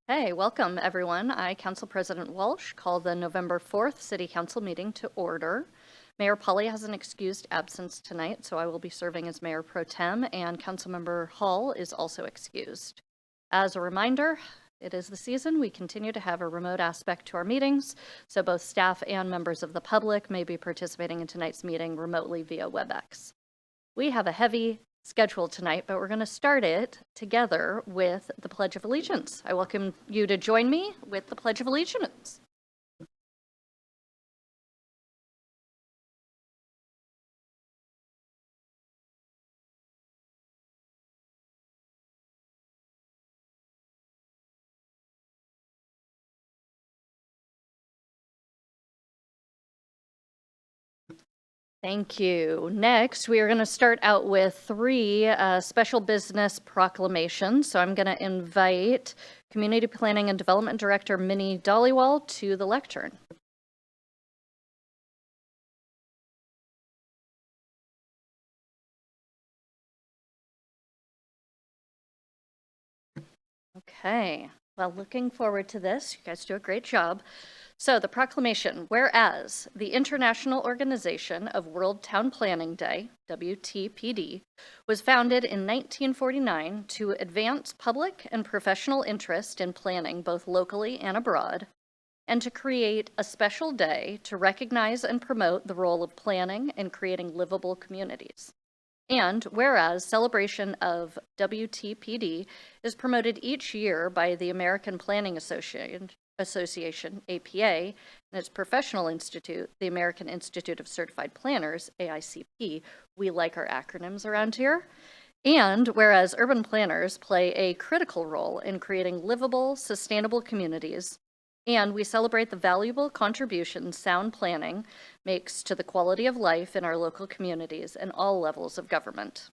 Hey, welcome everyone. I, Council President Walsh, call the November 4th City Council meeting to order. Mayor Polly has an excused absence tonight, so I will be serving as Mayor Pro Tem, and Councilmember Hall is also excused. As a reminder, it is the season. We continue to have a remote aspect to our meetings, so both staff and members of the public may be participating in tonight's meeting remotely via WebEx. We have a heavy schedule tonight, but we're going to start it together with the Pledge of Allegiance. I welcome you to join me with the Pledge of Allegiance. Thank you. Next, we are going to start out with three special business proclamations. So I'm going to invite Community Planning and Development Director Minnie Dollywall to the lectern. Okay, well, looking forward to this. You guys do a great job. So the proclamation, whereas the International Organization of World Town Planning Day, WTPD, was founded in 1949 to advance public and professional interest in planning both locally and abroad, and to create a special day to recognize and promote the role of planning in creating livable communities. And whereas celebration of WTPD is promoted each year by the American Planning Association, APA, and its professional institute, the American Institute of Certified Planners, AICP. We like our acronyms around here. And whereas urban planners play a critical role in creating livable, sustainable communities, and we celebrate the valuable contributions sound planning makes to the quality of life in our local communities and all levels of government.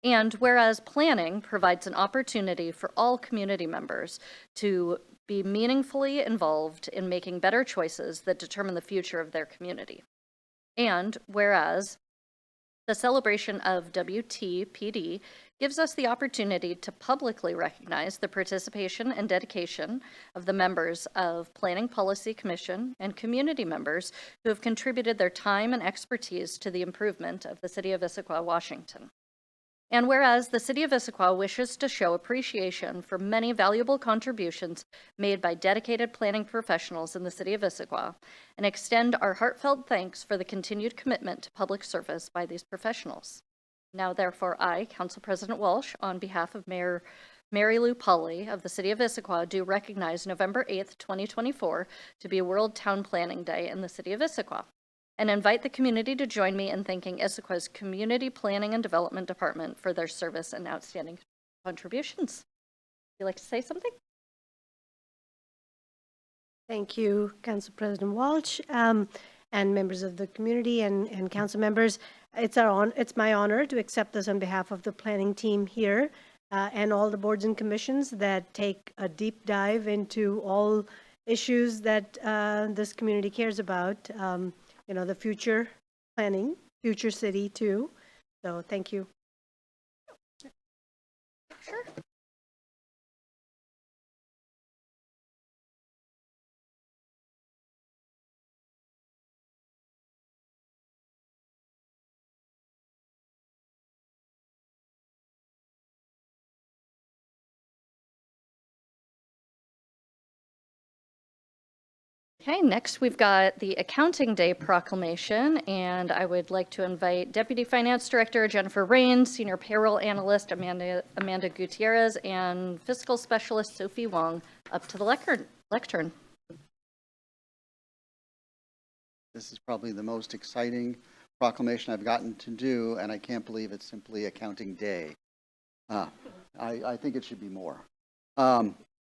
And whereas planning provides an opportunity for all community members to be meaningfully involved in making better choices that determine the future of their community. And whereas the celebration of WTPD gives us the opportunity to publicly recognize the participation and dedication of the members of Planning Policy Commission and community members who have contributed their time and expertise to the improvement of the City of Issaquah, Washington. And whereas the City of Issaquah wishes to show appreciation for many valuable contributions made by dedicated planning professionals in the City of Issaquah, and extend our heartfelt thanks for the continued commitment to public service by these professionals. Now, therefore, I, Council President Walsh, on behalf of Mayor Mary Lou Polly of the City of Issaquah, do recognize November 8th, 2024 to be World Town Planning Day in the City of Issaquah, and invite the community to join me in thanking Issaquah's Community Planning and Development Department for their service and outstanding contributions. Would you like to say something? Thank you, Council President Walsh, and members of the community and council members. It's my honor to accept this on behalf of the planning team here and all the boards and commissions that take a deep dive into all issues that this community cares about. The future planning, future city too. So thank you. Sure. Okay, next we've got the Accounting Day Proclamation, and I would like to invite Deputy Finance Director Jennifer Rain, Senior Payroll Analyst Amanda Gutierrez, and Fiscal Specialist Sophie Wong up to the lectern. This is probably the most exciting proclamation I've gotten to do, and I can't believe it's simply Accounting Day. I think it should be more.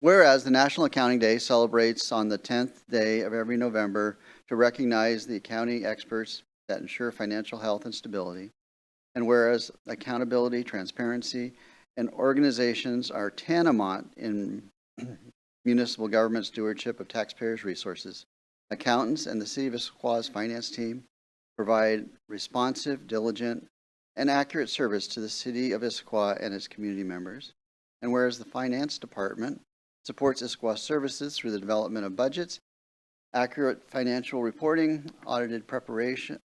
Whereas the National Accounting Day celebrates on the 10th day of every November to recognize the accounting experts that ensure financial health and stability, and whereas accountability, transparency, and organizations are tantamount in municipal government stewardship of taxpayers' resources, accountants and the City of Issaquah's finance team provide responsive, diligent, and accurate service to the City of Issaquah and its community members. And whereas the Finance Department supports Issaquah services through the development of budgets, accurate financial reporting, audit preparation,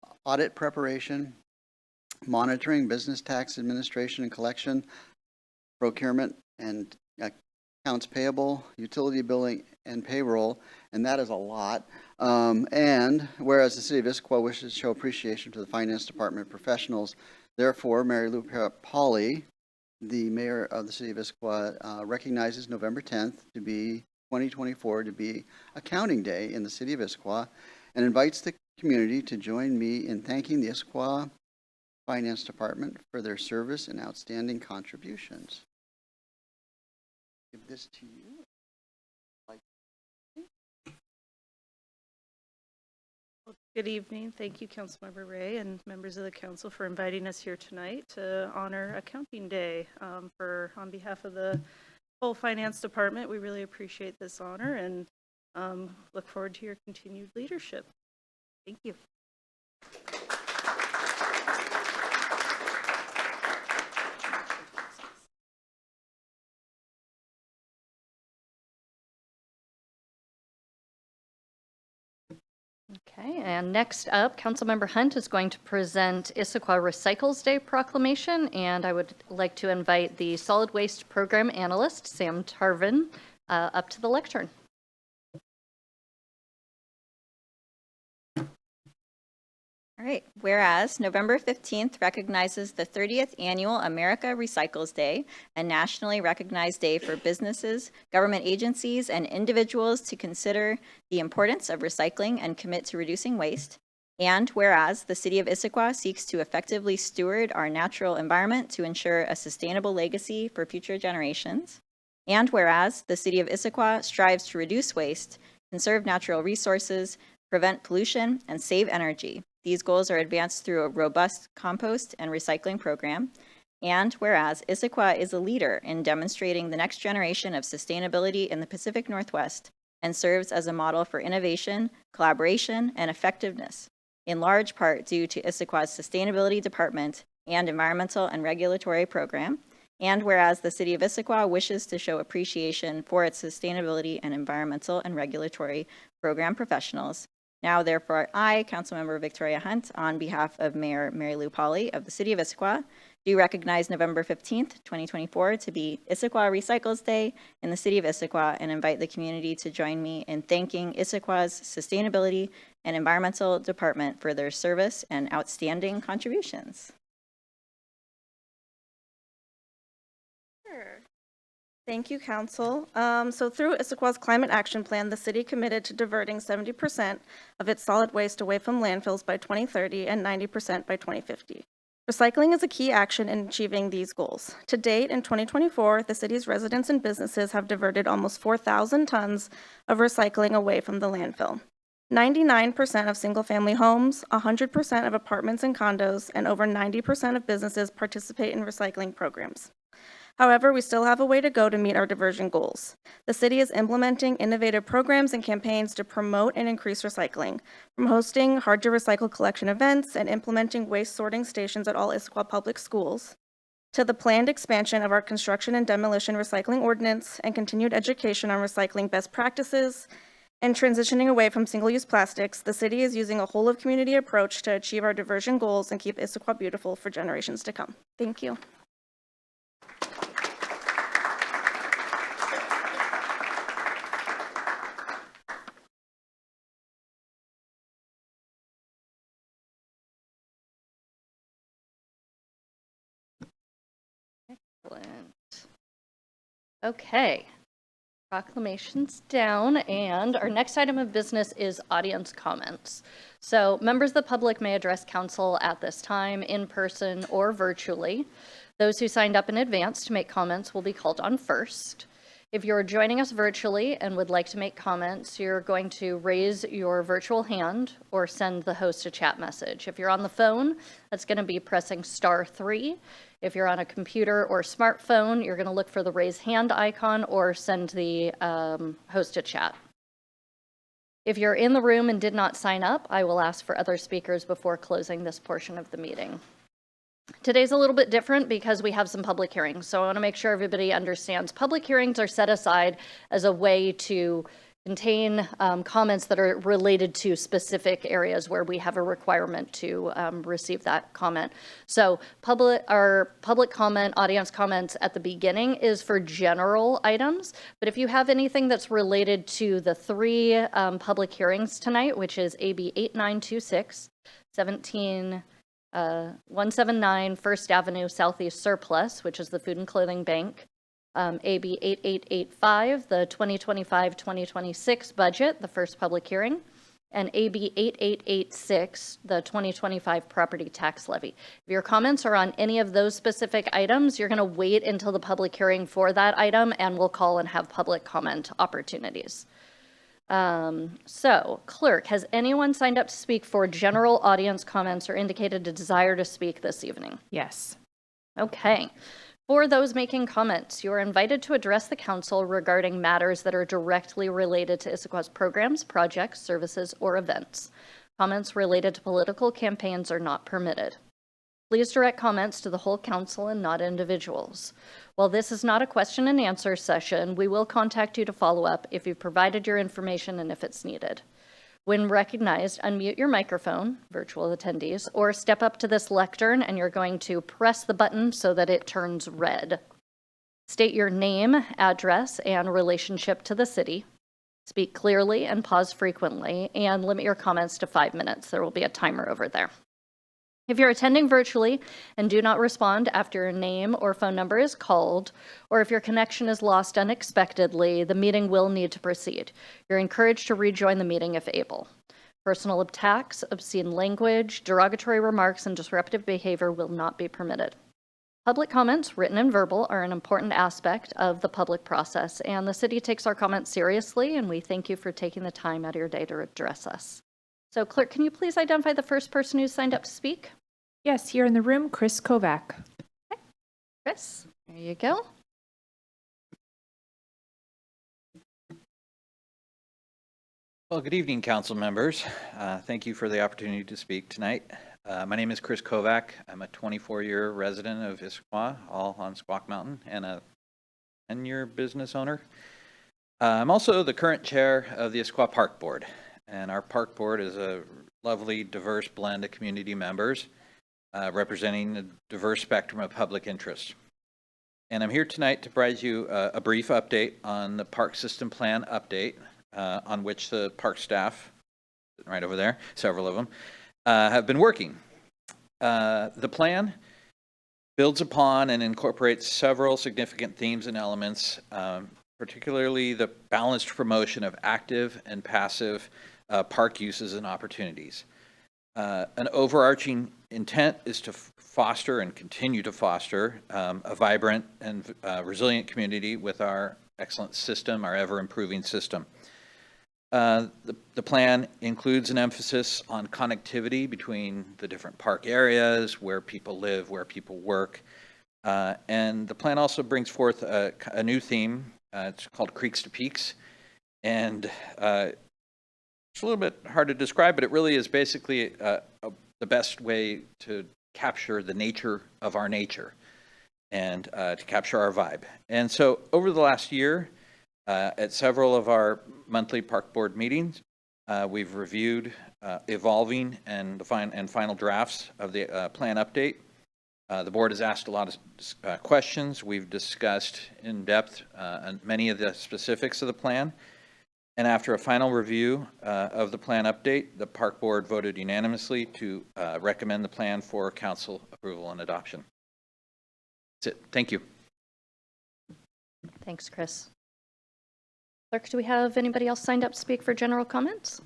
monitoring, business tax administration and collection, procurement and accounts payable, utility billing, and payroll, and that is a lot. And whereas the City of Issaquah wishes to show appreciation to the Finance Department professionals, therefore, Mary Lou Pauley, the mayor of the City of Issaquah, recognizes November 10th to be 2024 to be Accounting Day in the City of Issaquah, and invites the community to join me in thanking the Issaquah Finance Department for their service and outstanding contributions. Give this to you. Good evening. Thank you, Councilmember Ray and members of the council for inviting us here tonight to honor Accounting Day. On behalf of the whole finance department, we really appreciate this honor and look forward to your continued leadership. Thank you. Okay, and next up, Councilmember Hunt is going to present Issaquah Recycles Day proclamation, and I would like to invite the Solid Waste Program Analyst, Sam Tarvin, up to the lectern. All right, whereas November 15th recognizes the 30th Annual America Recycles Day, a nationally recognized day for businesses, government agencies, and individuals to consider the importance of recycling and commit to reducing waste. And whereas the City of Issaquah seeks to effectively steward our natural environment to ensure a sustainable legacy for future generations. And whereas the City of Issaquah strives to reduce waste, conserve natural resources, prevent pollution, and save energy. These goals are advanced through a robust compost and recycling program. And whereas Issaquah is a leader in demonstrating the next generation of sustainability in the Pacific Northwest and serves as a model for innovation, collaboration, and effectiveness, in large part due to Issaquah's Sustainability Department and Environmental and Regulatory Program. And whereas the City of Issaquah wishes to show appreciation for its sustainability and environmental and regulatory program professionals. Now, therefore, I, Councilmember Victoria Hunt, on behalf of Mayor Mary Lou Pauley of the City of Issaquah, do recognize November 15th, 2024 to be Issaquah Recycles Day in the City of Issaquah and invite the community to join me in thanking Issaquah's Sustainability and Environmental Department for their service and outstanding contributions. Sure. Thank you, Council. So through Issaquah's Climate Action Plan, the city committed to diverting 70% of its solid waste away from landfills by 2030 and 90% by 2050. Recycling is a key action in achieving these goals. To date, in 2024, the city's residents and businesses have diverted almost 4,000 tons of recycling away from the landfill. 99% of single-family homes, 100% of apartments and condos, and over 90% of businesses participate in recycling programs. However, we still have a way to go to meet our diversion goals. The city is implementing innovative programs and campaigns to promote and increase recycling, from hosting hard-to-recycle collection events and implementing waste sorting stations at all Issaquah public schools, to the planned expansion of our construction and demolition recycling ordinance and continued education on recycling best practices and transitioning away from single-use plastics. The city is using a whole-of-community approach to achieve our diversion goals and keep Issaquah beautiful for generations to come. Thank you. Excellent. Okay, proclamations down, and our next item of business is audience comments. So members of the public may address council at this time, in person or virtually. Those who signed up in advance to make comments will be called on first. If you're joining us virtually and would like to make comments, you're going to raise your virtual hand or send the host a chat message. If you're on the phone, that's going to be pressing *3. If you're on a computer or smartphone, you're going to look for the raise hand icon or send the host a chat. If you're in the room and did not sign up, I will ask for other speakers before closing this portion of the meeting. Today's a little bit different because we have some public hearings. So I want to make sure everybody understands public hearings are set aside as a way to contain comments that are related to specific areas where we have a requirement to receive that comment. So our public comment, audience comments at the beginning is for general items. But if you have anything that's related to the three public hearings tonight, which is AB 8926, 179 First Avenue Southeast Surplus, which is the Food and Clothing Bank, AB 8885, the 2025-2026 budget, the first public hearing, and AB 8886, the 2025 property tax levy. If your comments are on any of those specific items, you're going to wait until the public hearing for that item, and we'll call and have public comment opportunities. So, clerk, has anyone signed up to speak for general audience comments or indicated a desire to speak this evening? Yes. Okay. For those making comments, you are invited to address the council regarding matters that are directly related to Issaquah's programs, projects, services, or events. Comments related to political campaigns are not permitted. Please direct comments to the whole council and not individuals. While this is not a question and answer session, we will contact you to follow up if you've provided your information and if it's needed. When recognized, unmute your microphone, virtual attendees, or step up to this lectern and you're going to press the button so that it turns red. State your name, address, and relationship to the city. Speak clearly and pause frequently, and limit your comments to 5 minutes. There will be a timer over there. If you're attending virtually and do not respond after your name or phone number is called, or if your connection is lost unexpectedly, the meeting will need to proceed. You're encouraged to rejoin the meeting if able. Personal attacks, obscene language, derogatory remarks, and disruptive behavior will not be permitted. Public comments, written and verbal, are an important aspect of the public process, and the city takes our comments seriously, and we thank you for taking the time out of your day to address us. So, clerk, can you please identify the first person who signed up to speak? Yes, here in the room, Chris Kovac. Chris, there you go. Well, good evening, council members. Thank you for the opportunity to speak tonight. My name is Chris Kovac. I'm a 24-year resident of Issaquah, all on Squawk Mountain, and a 10-year business owner. I'm also the current chair of the Issaquah Park Board, and our Park Board is a lovely, diverse blend of community members representing a diverse spectrum of public interest. And I'm here tonight to provide you a brief update on the park system plan update, on which the park staff, right over there, several of them, have been working. The plan builds upon and incorporates several significant themes and elements, particularly the balanced promotion of active and passive park uses and opportunities. An overarching intent is to foster and continue to foster a vibrant and resilient community with our excellent system, our ever-improving system. The plan includes an emphasis on connectivity between the different park areas, where people live, where people work. And the plan also brings forth a new theme. It's called Creeks to Peaks. And it's a little bit hard to describe, but it really is basically the best way to capture the nature of our nature and to capture our vibe. And so over the last year, at several of our monthly park board meetings, we've reviewed evolving and the final drafts of the plan update. The board has asked a lot of questions. We've discussed in depth many of the specifics of the plan. And after a final review of the plan update, the park board voted unanimously to recommend the plan for council approval and adoption. That's it. Thank you. Thanks, Chris. Clerk, do we have anybody else signed up to speak for general comments?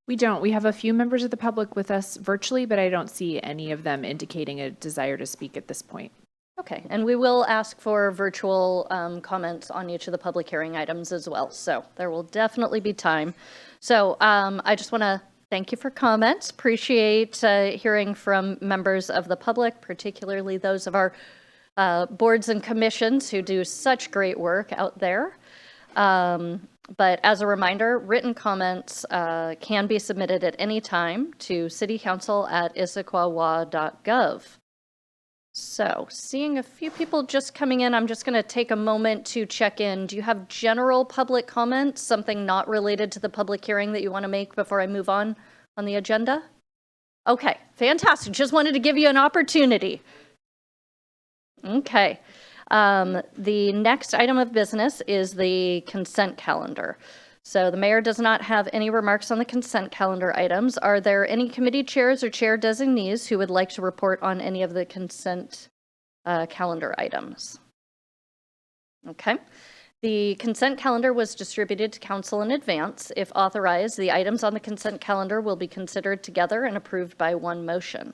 We don't. We have a few members of the public with us virtually, but I don't see any of them indicating a desire to speak at this point. Okay, and we will ask for virtual comments on each of the public hearing items as well, so there will definitely be time. So I just want to thank you for comments. Appreciate hearing from members of the public, particularly those of our boards and commissions who do such great work out there. But as a reminder, written comments can be submitted at any time to citycouncil@issaquahwa.gov. So, seeing a few people just coming in, I'm just going to take a moment to check in. Do you have general public comments, something not related to the public hearing that you want to make before I move on the agenda? Okay, fantastic. Just wanted to give you an opportunity. Okay. The next item of business is the consent calendar. So the mayor does not have any remarks on the consent calendar items. Are there any committee chairs or chair designees who would like to report on any of the consent calendar items? Okay. The consent calendar was distributed to council in advance. If authorized, the items on the consent calendar will be considered together and approved by one motion.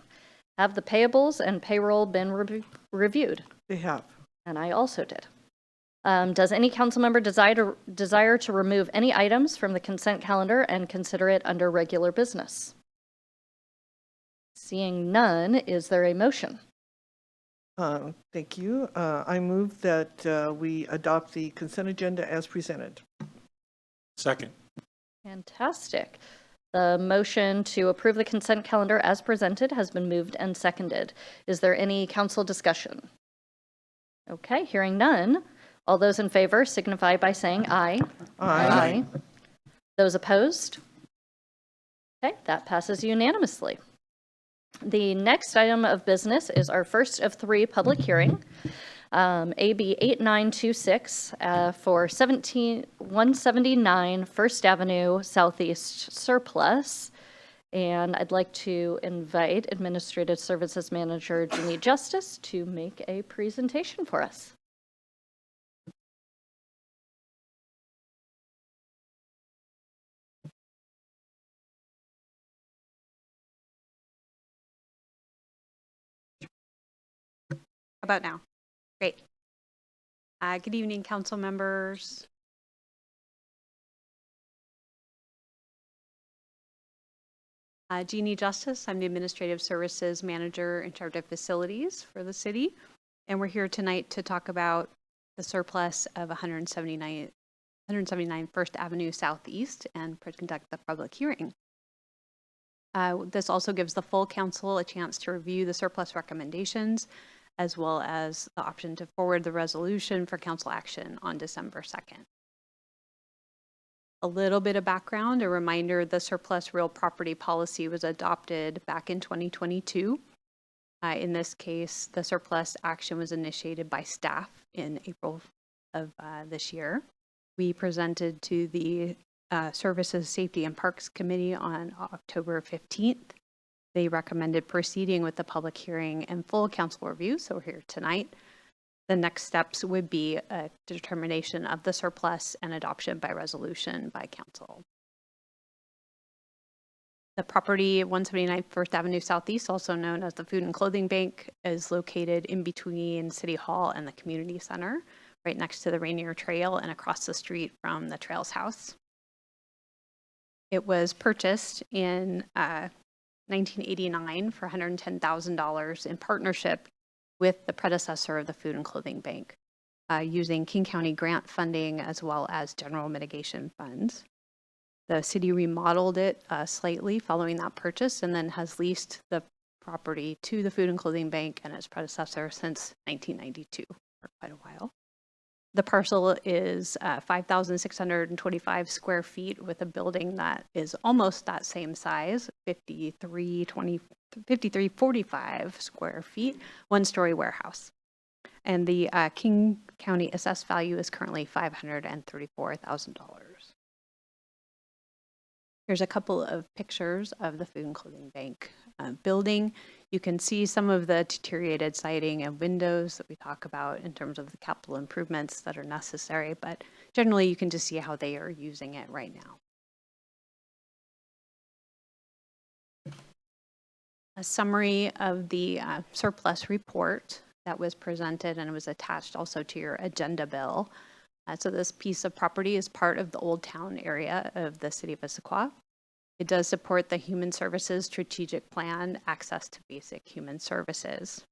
Have the payables and payroll been reviewed? They have. And I also did. Does any council member desire to remove any items from the consent calendar and consider it under regular business? Seeing none, is there a motion? Thank you. I move that we adopt the consent agenda as presented. Second. Fantastic. The motion to approve the consent calendar as presented has been moved and seconded. Is there any council discussion? Okay, hearing none. All those in favor signify by saying aye. Aye. Those opposed? Okay, that passes unanimously. The next item of business is our first of three public hearing, AB 8926 for 179 First Avenue Southeast surplus. And I'd like to invite Administrative Services Manager Jeannie Justice to make a presentation for us. How about now? Great. Good evening, council members. Jeannie Justice, I'm the Administrative Services Manager in charge of facilities for the city. And we're here tonight to talk about the surplus of 179 First Avenue Southeast and conduct the public hearing. This also gives the full council a chance to review the surplus recommendations, as well as the option to forward the resolution for council action on December 2nd. A little bit of background, a reminder, the surplus real property policy was adopted back in 2022. In this case, the surplus action was initiated by staff in April of this year. We presented to the Services, Safety, and Parks Committee on October 15th. They recommended proceeding with the public hearing and full council review, so we're here tonight. The next steps would be a determination of the surplus and adoption by resolution by council. The property 179 First Avenue Southeast, also known as the Food and Clothing Bank, is located in between City Hall and the Community Center, right next to the Rainier Trail and across the street from the Trails House. It was purchased in 1989 for $110,000 in partnership with the predecessor of the Food and Clothing Bank, using King County grant funding as well as general mitigation funds. The city remodeled it slightly following that purchase and then has leased the property to the Food and Clothing Bank and its predecessor since 1992, for quite a while. The parcel is 5,625 square feet with a building that is almost that same size, 5345 square feet, one-story warehouse. And the King County assessed value is currently $534,000. Here's a couple of pictures of the Food and Clothing Bank building. You can see some of the deteriorated siding and windows that we talk about in terms of the capital improvements that are necessary, but generally you can just see how they are using it right now. A summary of the surplus report that was presented and was attached also to your agenda bill. So this piece of property is part of the Old Town area of the city of Issaquah. It does support the Human Services Strategic Plan, access to basic human services.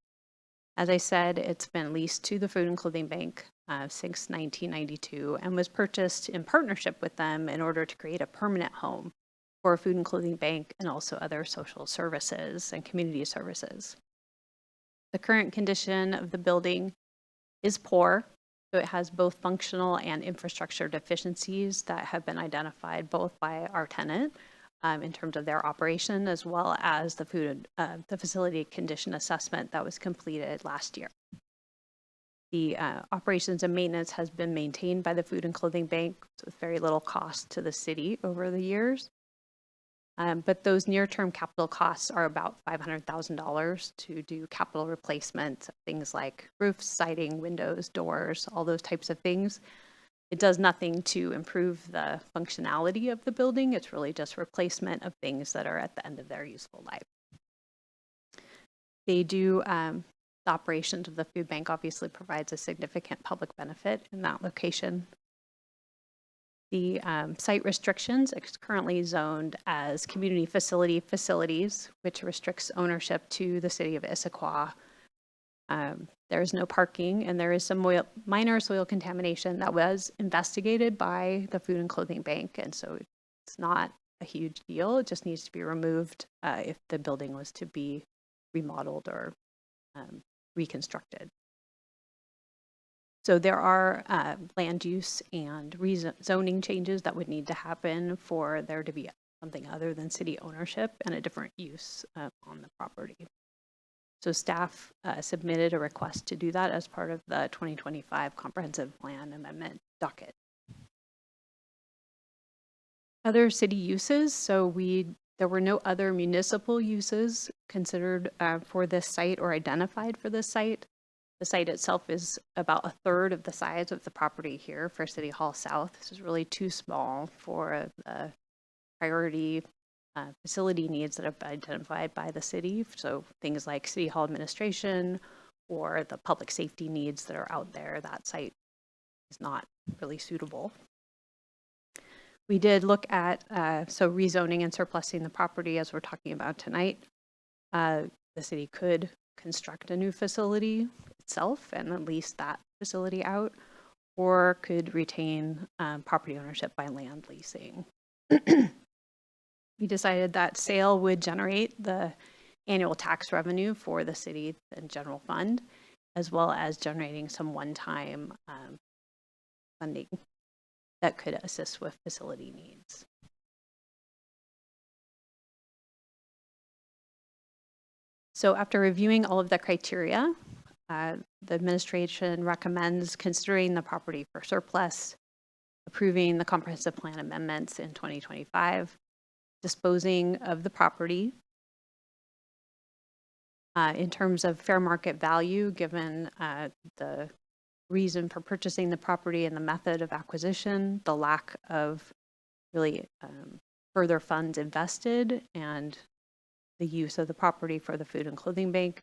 As I said, it's been leased to the Food and Clothing Bank since 1992 and was purchased in partnership with them in order to create a permanent home for Food and Clothing Bank and also other social services and community services. The current condition of the building is poor, so it has both functional and infrastructure deficiencies that have been identified both by our tenant in terms of their operation, as well as the facility condition assessment that was completed last year. The operations and maintenance has been maintained by the Food and Clothing Bank with very little cost to the city over the years. But those near-term capital costs are about $500,000 to do capital replacement, things like roofs, siding, windows, doors, all those types of things. It does nothing to improve the functionality of the building. It's really just replacement of things that are at the end of their useful life. They do, the operations of the food bank obviously provides a significant public benefit in that location. The site restrictions, it's currently zoned as community facilities, which restricts ownership to the city of Issaquah. There is no parking, and there is some minor soil contamination that was investigated by the Food and Clothing Bank, and so it's not a huge deal. It just needs to be removed if the building was to be remodeled or reconstructed. So there are land use and zoning changes that would need to happen for there to be something other than city ownership and a different use on the property. So staff submitted a request to do that as part of the 2025 Comprehensive Plan Amendment docket. Other city uses, so there were no other municipal uses considered for this site or identified for this site. The site itself is about a third of the size of the property here for City Hall South. This is really too small for the priority facility needs that have been identified by the city. So things like City Hall administration or the public safety needs that are out there, that site is not really suitable. We did look at so rezoning and surplusing the property as we're talking about tonight. The city could construct a new facility itself and lease that facility out, or could retain property ownership by land leasing. We decided that sale would generate the annual tax revenue for the city and general fund, as well as generating some one-time funding that could assist with facility needs. So after reviewing all of the criteria, the administration recommends considering the property for surplus, approving the comprehensive plan amendments in 2025, disposing of the property. In terms of fair market value, given the reason for purchasing the property and the method of acquisition, the lack of really further funds invested, and the use of the property for the Food and Clothing Bank,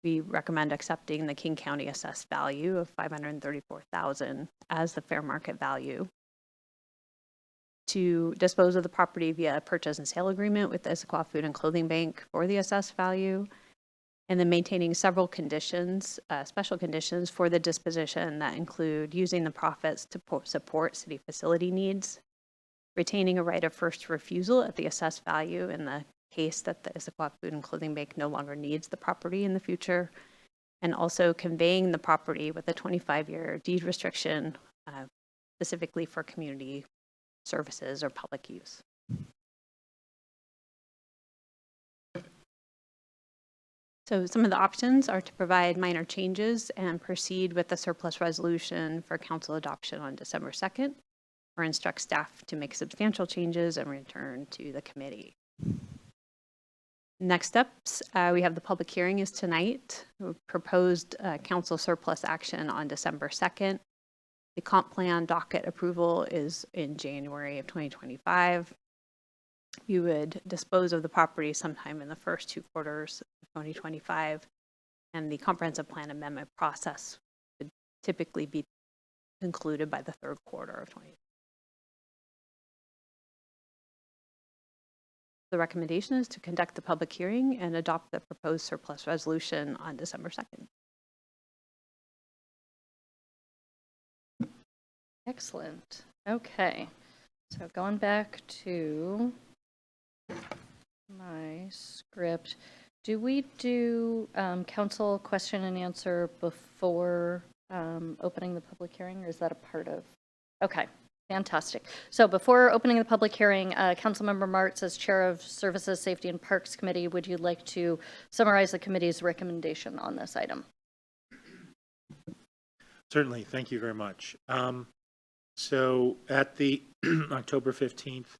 we recommend accepting the King County assessed value of $534,000 as the fair market value. To dispose of the property via a purchase and sale agreement with the Issaquah Food and Clothing Bank for the assessed value, and then maintaining several conditions, special conditions for the disposition that include using the profits to support city facility needs, retaining a right of first refusal at the assessed value in the case that the Issaquah Food and Clothing Bank no longer needs the property in the future, and also conveying the property with a 25-year deed restriction specifically for community services or public use. So some of the options are to provide minor changes and proceed with the surplus resolution for council adoption on December 2nd, or instruct staff to make substantial changes and return to the committee. Next steps, we have the public hearing is tonight. We proposed council surplus action on December 2nd. The comp plan docket approval is in January of 2025. You would dispose of the property sometime in the first 2 quarters of 2025, and the comprehensive plan amendment process would typically be concluded by the 3rd quarter of 2025. The recommendation is to conduct the public hearing and adopt the proposed surplus resolution on December 2nd. Excellent. Okay. So going back to my script, Do we do council question and answer before opening the public hearing, or is that a part of? Okay, fantastic. So before opening the public hearing, Councilmember Martz, as Chair of Services, Safety, and Parks Committee, would you like to summarize the committee's recommendation on this item? Certainly, thank you very much. So at the October 15th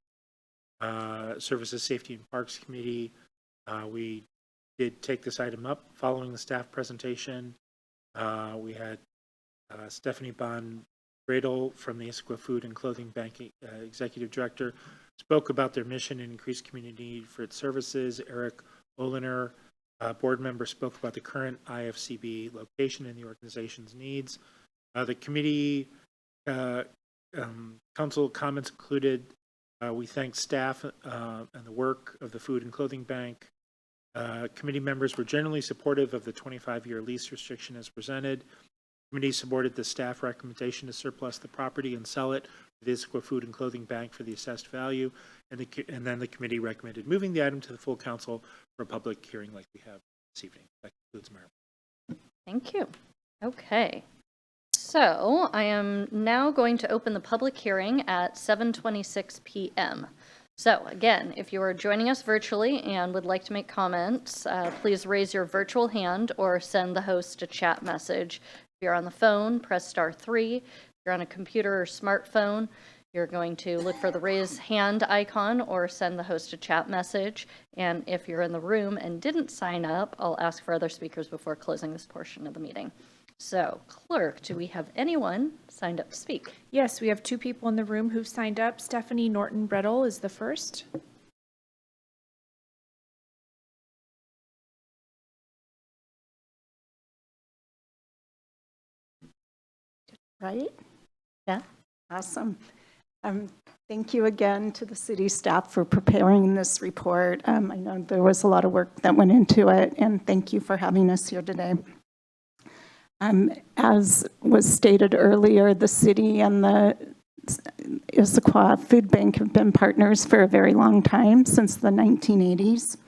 Services, Safety, and Parks Committee, we did take this item up following the staff presentation. We had Stephanie Bradel from the Issaquah Food and Clothing Bank Executive Director spoke about their mission and increased community need for its services. Eric Oliner, board member, spoke about the current IFCB location and the organization's needs. The committee council comments included, we thank staff and the work of the Food and Clothing Bank. Committee members were generally supportive of the 25-year lease restriction as presented. Committee supported the staff recommendation to surplus the property and sell it to the Issaquah Food and Clothing Bank for the assessed value. And then the committee recommended moving the item to the full council for a public hearing like we have this evening. That concludes my report. Thank you. Okay. So I am now going to open the public hearing at 7:26 p.m. So again, if you are joining us virtually and would like to make comments, please raise your virtual hand or send the host a chat message. If you're on the phone, press *3. If you're on a computer or smartphone, you're going to look for the raise hand icon or send the host a chat message. And if you're in the room and didn't sign up, I'll ask for other speakers before closing this portion of the meeting. So, clerk, do we have anyone signed up to speak? Yes, we have 2 people in the room who've signed up. Stephanie Norton-Brettel is the first. Right? Yeah, awesome. Thank you again to the city staff for preparing this report. I know there was a lot of work that went into it, and thank you for having us here today. As was stated earlier, the city and the Issaquah Food Bank have been partners for a very long time, since the 1980s.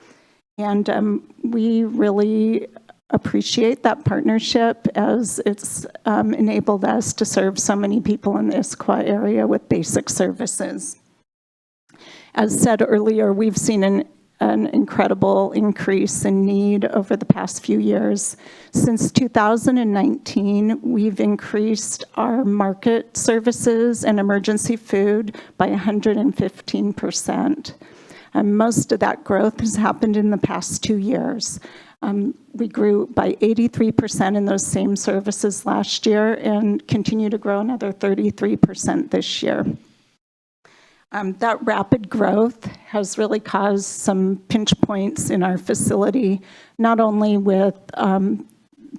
And we really appreciate that partnership, as it's enabled us to serve so many people in the Issaquah area with basic services. As said earlier, we've seen an incredible increase in need over the past few years. Since 2019, we've increased our market services and emergency food by 115%. Most of that growth has happened in the past 2 years. We grew by 83% in those same services last year and continue to grow another 33% this year. That rapid growth has really caused some pinch points in our facility, not only with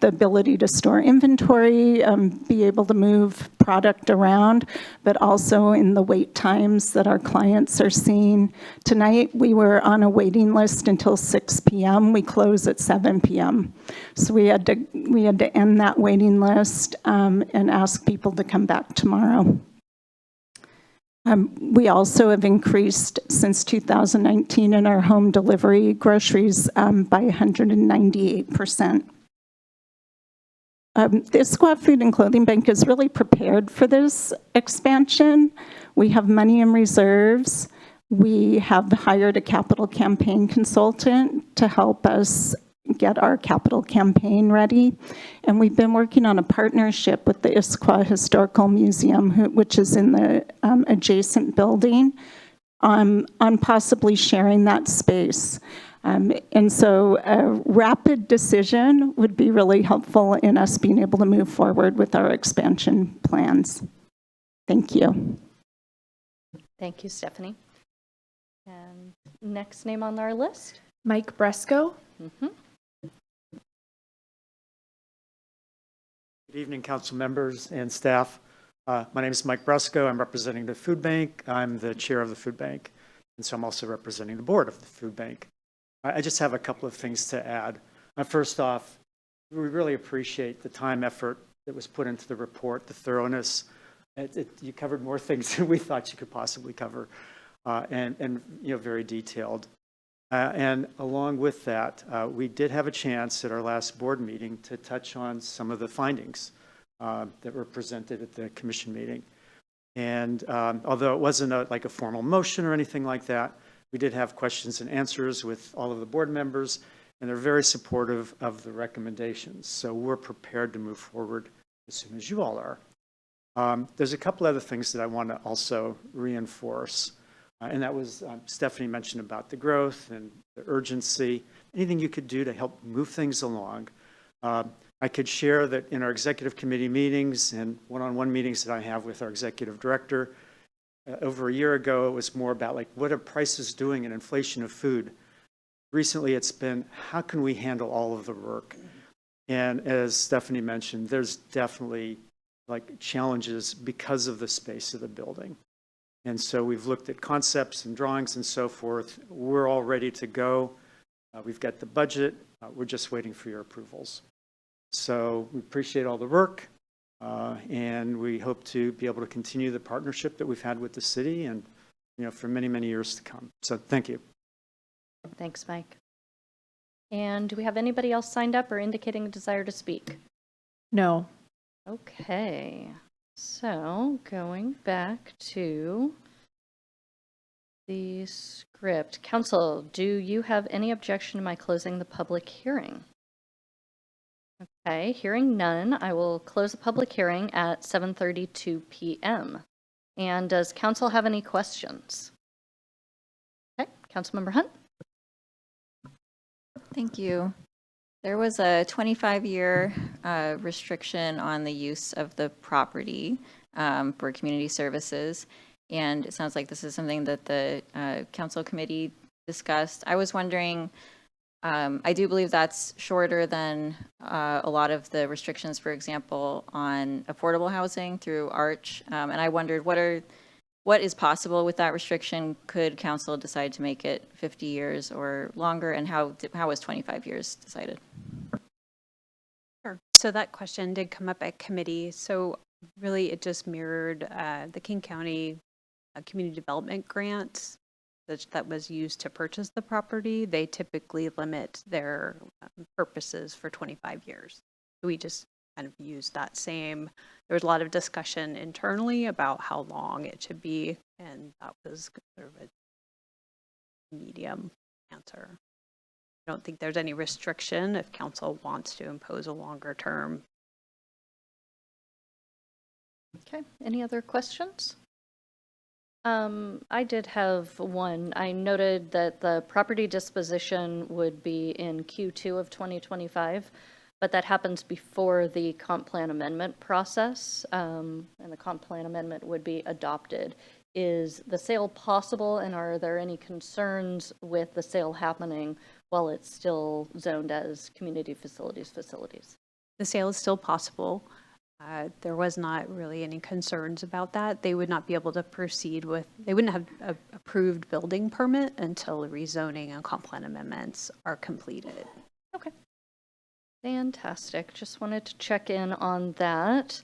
the ability to store inventory, be able to move product around, but also in the wait times that our clients are seeing. Tonight, we were on a waiting list until 6 p.m. We close at 7 p.m. So we had to end that waiting list and ask people to come back tomorrow. We also have increased since 2019 in our home delivery groceries by 198%. The Issaquah Food and Clothing Bank is really prepared for this expansion. We have money in reserves. We have hired a capital campaign consultant to help us get our capital campaign ready. And we've been working on a partnership with the Issaquah Historical Museum, which is in the adjacent building, on possibly sharing that space. And so a rapid decision would be really helpful in us being able to move forward with our expansion plans. Thank you. Thank you, Stephanie. And next name on our list? Mike Bresco. Mm-hmm. Good evening, council members and staff. My name is Mike Bresco. I'm representing the food bank. I'm the chair of the food bank, and so I'm also representing the board of the food bank. I just have a couple of things to add. First off, we really appreciate the time, effort that was put into the report, the thoroughness. You covered more things than we thought you could possibly cover, and very detailed. And along with that, we did have a chance at our last board meeting to touch on some of the findings that were presented at the commission meeting. And although it wasn't like a formal motion or anything like that, we did have questions and answers with all of the board members, and they're very supportive of the recommendations. So we're prepared to move forward as soon as you all are. There's a couple other things that I want to also reinforce. And that was, Stephanie mentioned about the growth and the urgency, anything you could do to help move things along. I could share that in our executive committee meetings and one-on-one meetings that I have with our executive director, over a year ago, it was more about like, what are prices doing and inflation of food? Recently, it's been, how can we handle all of the work? And as Stephanie mentioned, there's definitely like challenges because of the space of the building. And so we've looked at concepts and drawings and so forth. We're all ready to go. We've got the budget. We're just waiting for your approvals. So we appreciate all the work, and we hope to be able to continue the partnership that we've had with the city and, you know, for many, many years to come. So thank you. Thanks, Mike. And do we have anybody else signed up or indicating a desire to speak? No. Okay, so going back to the script. Council, do you have any objection to my closing the public hearing? Okay, hearing none, I will close the public hearing at 7:32 p.m. And does council have any questions? Okay, Councilmember Hunt. Thank you. There was a 25-year restriction on the use of the property for community services, and it sounds like this is something that the council committee discussed. I was wondering, I do believe that's shorter than a lot of the restrictions, for example, on affordable housing through ARCH, and I wondered what is possible with that restriction? Could council decide to make it 50 years or longer, and how was 25 years decided? Sure. So that question did come up at committee. So really it just mirrored the King County Community Development Grant that was used to purchase the property. They typically limit their purposes for 25 years. We just kind of used that same, there was a lot of discussion internally about how long it should be, and that was sort of a medium answer. I don't think there's any restriction if council wants to impose a longer term. Okay, any other questions? I did have one. I noted that the property disposition would be in Q2 of 2025, but that happens before the comp plan amendment process, and the comp plan amendment would be adopted. Is the sale possible, and are there any concerns with the sale happening while it's still zoned as community facilities? The sale is still possible. There was not really any concerns about that. They would not be able to proceed with, they wouldn't have an approved building permit until rezoning and comp plan amendments are completed. Okay. Fantastic. Just wanted to check in on that.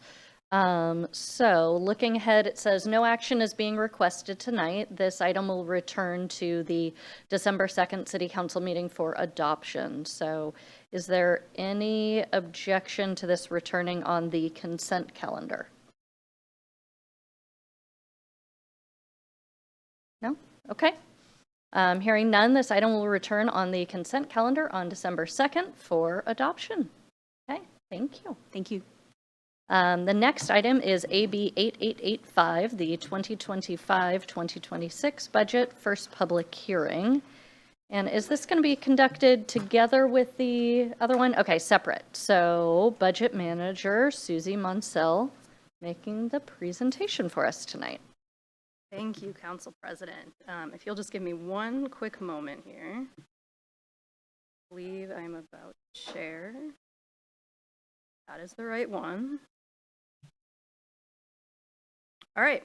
So looking ahead, it says no action is being requested tonight. This item will return to the December 2nd City Council meeting for adoption. So is there any objection to this returning on the consent calendar? No? Okay. Hearing none, this item will return on the consent calendar on December 2nd for adoption. Okay, thank you. Thank you. The next item is AB 8885, the 2025-2026 budget, first public hearing. And is this going to be conducted together with the other one? Okay, separate. So budget manager Susie Munsell making the presentation for us tonight. Thank you, Council President. If you'll just give me one quick moment here. I believe I'm about to share. That is the right one. All right.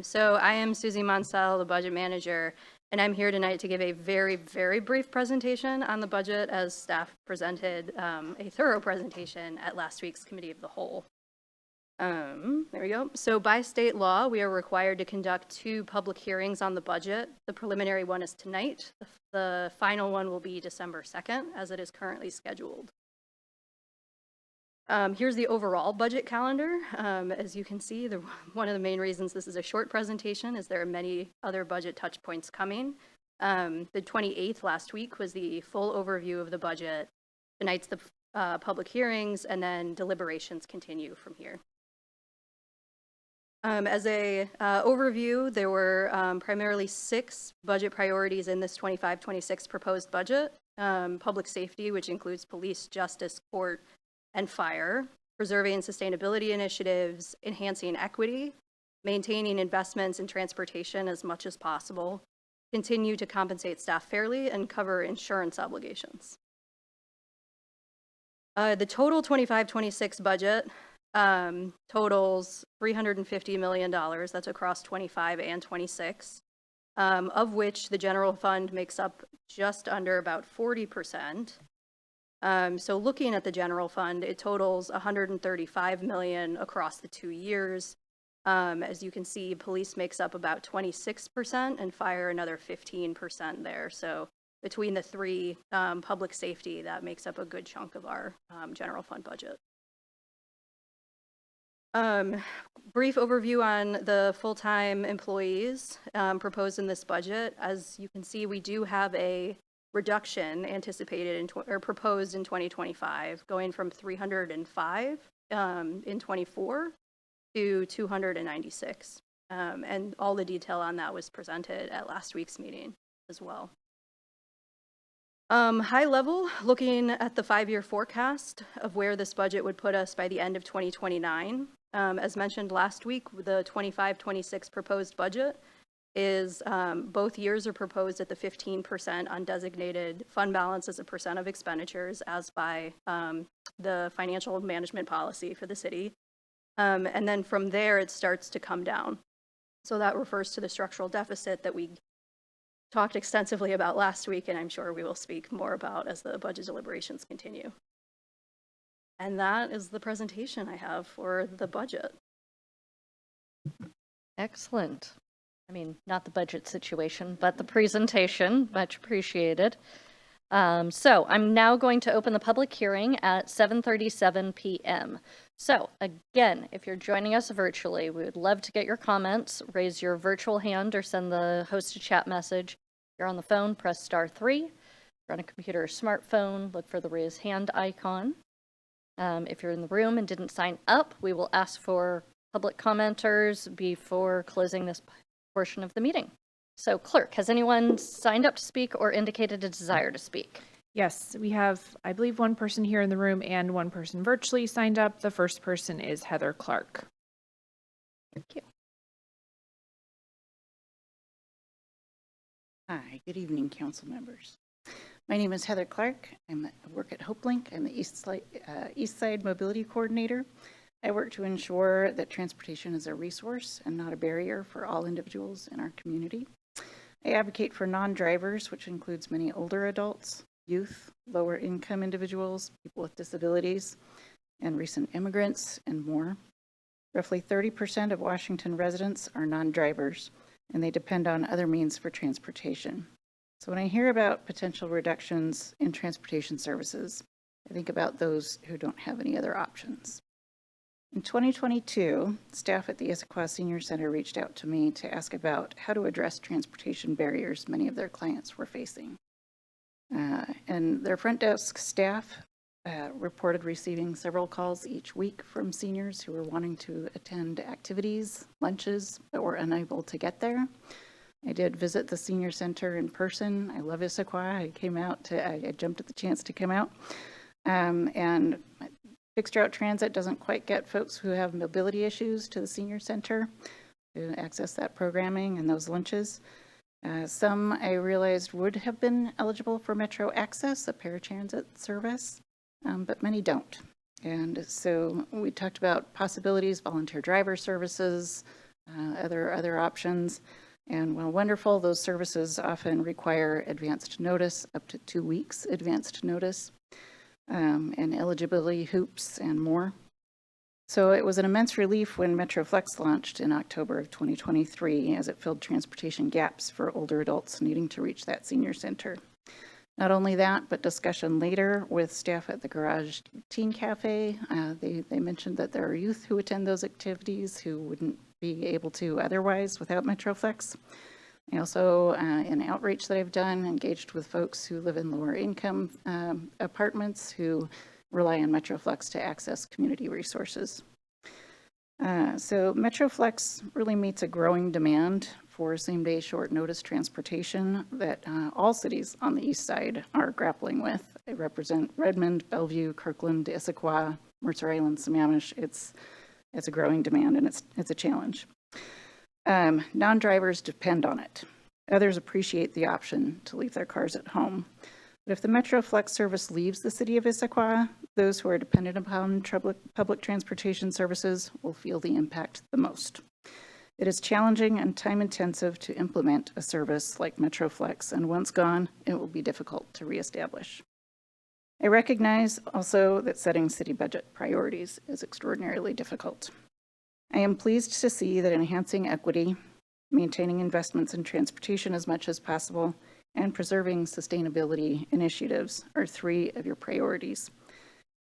So I am Susie Munsell, the budget manager, and I'm here tonight to give a very, very brief presentation on the budget as staff presented a thorough presentation at last week's Committee of the Whole. There we go. So by state law, we are required to conduct 2 public hearings on the budget. The preliminary one is tonight. The final one will be December 2nd, as it is currently scheduled. Here's the overall budget calendar. As you can see, one of the main reasons this is a short presentation is there are many other budget touch points coming. The 28th last week was the full overview of the budget. Tonight's the public hearings, and then deliberations continue from here. As a overview, there were primarily 6 budget priorities in this 25-26 proposed budget. Public safety, which includes police, justice, court, and fire, preserving sustainability initiatives, enhancing equity, maintaining investments in transportation as much as possible, continue to compensate staff fairly, and cover insurance obligations. The total 25-26 budget totals $350 million. That's across 25 and 26, of which the general fund makes up just under about 40%. So looking at the general fund, it totals $135 million across the 2 years. As you can see, police makes up about 26% and fire another 15% there. So between the 3, public safety, that makes up a good chunk of our general fund budget. Brief overview on the full-time employees proposed in this budget. As you can see, we do have a reduction anticipated or proposed in 2025, going from 305 in 24 to 296. And all the detail on that was presented at last week's meeting as well. High level, looking at the 5-year forecast of where this budget would put us by the end of 2029. As mentioned last week, the 25-26 proposed budget is both years are proposed at the 15% undesignated fund balance as a percent of expenditures as by the financial management policy for the city. And then from there, it starts to come down. So that refers to the structural deficit that we talked extensively about last week, and I'm sure we will speak more about as the budget deliberations continue. And that is the presentation I have for the budget. Excellent. I mean, not the budget situation, but the presentation, much appreciated. So I'm now going to open the public hearing at 7:37 p.m. So again, if you're joining us virtually, we would love to get your comments. Raise your virtual hand or send the host a chat message. If you're on the phone, press *3. If you're on a computer or smartphone, look for the raise hand icon. If you're in the room and didn't sign up, we will ask for public commenters before closing this portion of the meeting. So clerk, has anyone signed up to speak or indicated a desire to speak? Yes, we have, I believe, 1 person here in the room and 1 person virtually signed up. The first person is Heather Clark. Thank you. Hi, good evening, council members. My name is Heather Clark. I work at HopeLink. I'm the East Side Mobility Coordinator. I work to ensure that transportation is a resource and not a barrier for all individuals in our community. I advocate for non-drivers, which includes many older adults, youth, lower income individuals, people with disabilities, and recent immigrants, and more. Roughly 30% of Washington residents are non-drivers, and they depend on other means for transportation. So when I hear about potential reductions in transportation services, I think about those who don't have any other options. In 2022, staff at the Issaquah Senior Center reached out to me to ask about how to address transportation barriers many of their clients were facing. And their front desk staff reported receiving several calls each week from seniors who were wanting to attend activities, lunches, but were unable to get there. I did visit the senior center in person. I love Issaquah. I jumped at the chance to come out. And fixed route transit doesn't quite get folks who have mobility issues to the senior center to access that programming and those lunches. Some I realized would have been eligible for Metro Access, a paratransit service, but many don't. And so we talked about possibilities, volunteer driver services, other options. And while wonderful, those services often require advanced notice, up to 2 weeks advanced notice, and eligibility hoops and more. So it was an immense relief when MetroFlex launched in October of 2023, as it filled transportation gaps for older adults needing to reach that senior center. Not only that, but discussion later with staff at the Garage Teen Cafe. They mentioned that there are youth who attend those activities who wouldn't be able to otherwise without MetroFlex. I also, in outreach that I've done, engaged with folks who live in lower income apartments who rely on MetroFlex to access community resources. So MetroFlex really meets a growing demand for same-day short notice transportation that all cities on the east side are grappling with. They represent Redmond, Bellevue, Kirkland, Issaquah, Mercer Island, Sammamish. It's a growing demand, and it's a challenge. Non-drivers depend on it. Others appreciate the option to leave their cars at home. But if the MetroFlex service leaves the city of Issaquah, those who are dependent upon public transportation services will feel the impact the most. It is challenging and time-intensive to implement a service like MetroFlex, and once gone, it will be difficult to reestablish. I recognize also that setting city budget priorities is extraordinarily difficult. I am pleased to see that enhancing equity, maintaining investments in transportation as much as possible, and preserving sustainability initiatives are three of your priorities.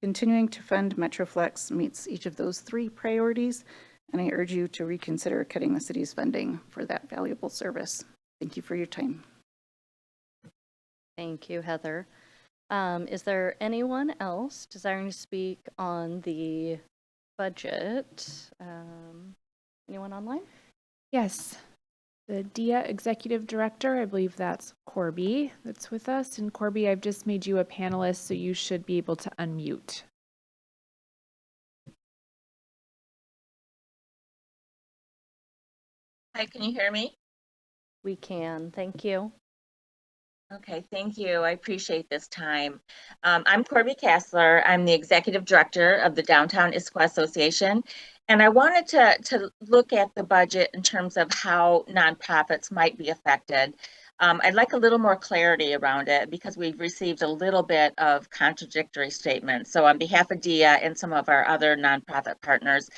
Continuing to fund MetroFlex meets each of those three priorities, and I urge you to reconsider cutting the city's funding for that valuable service. Thank you for your time. Thank you, Heather. Is there anyone else desiring to speak on the budget? Anyone online? Yes. The DIA Executive Director, I believe that's Corby that's with us. And Corby, I've just made you a panelist, so you should be able to unmute. Hi, can you hear me? We can, thank you. Okay, thank you. I appreciate this time. I'm Corby Kassler. I'm the Executive Director of the Downtown Issaquah Association. And I wanted to look at the budget in terms of how nonprofits might be affected. I'd like a little more clarity around it because we've received a little bit of contradictory statements. So on behalf of DIA and some of our other nonprofit partners,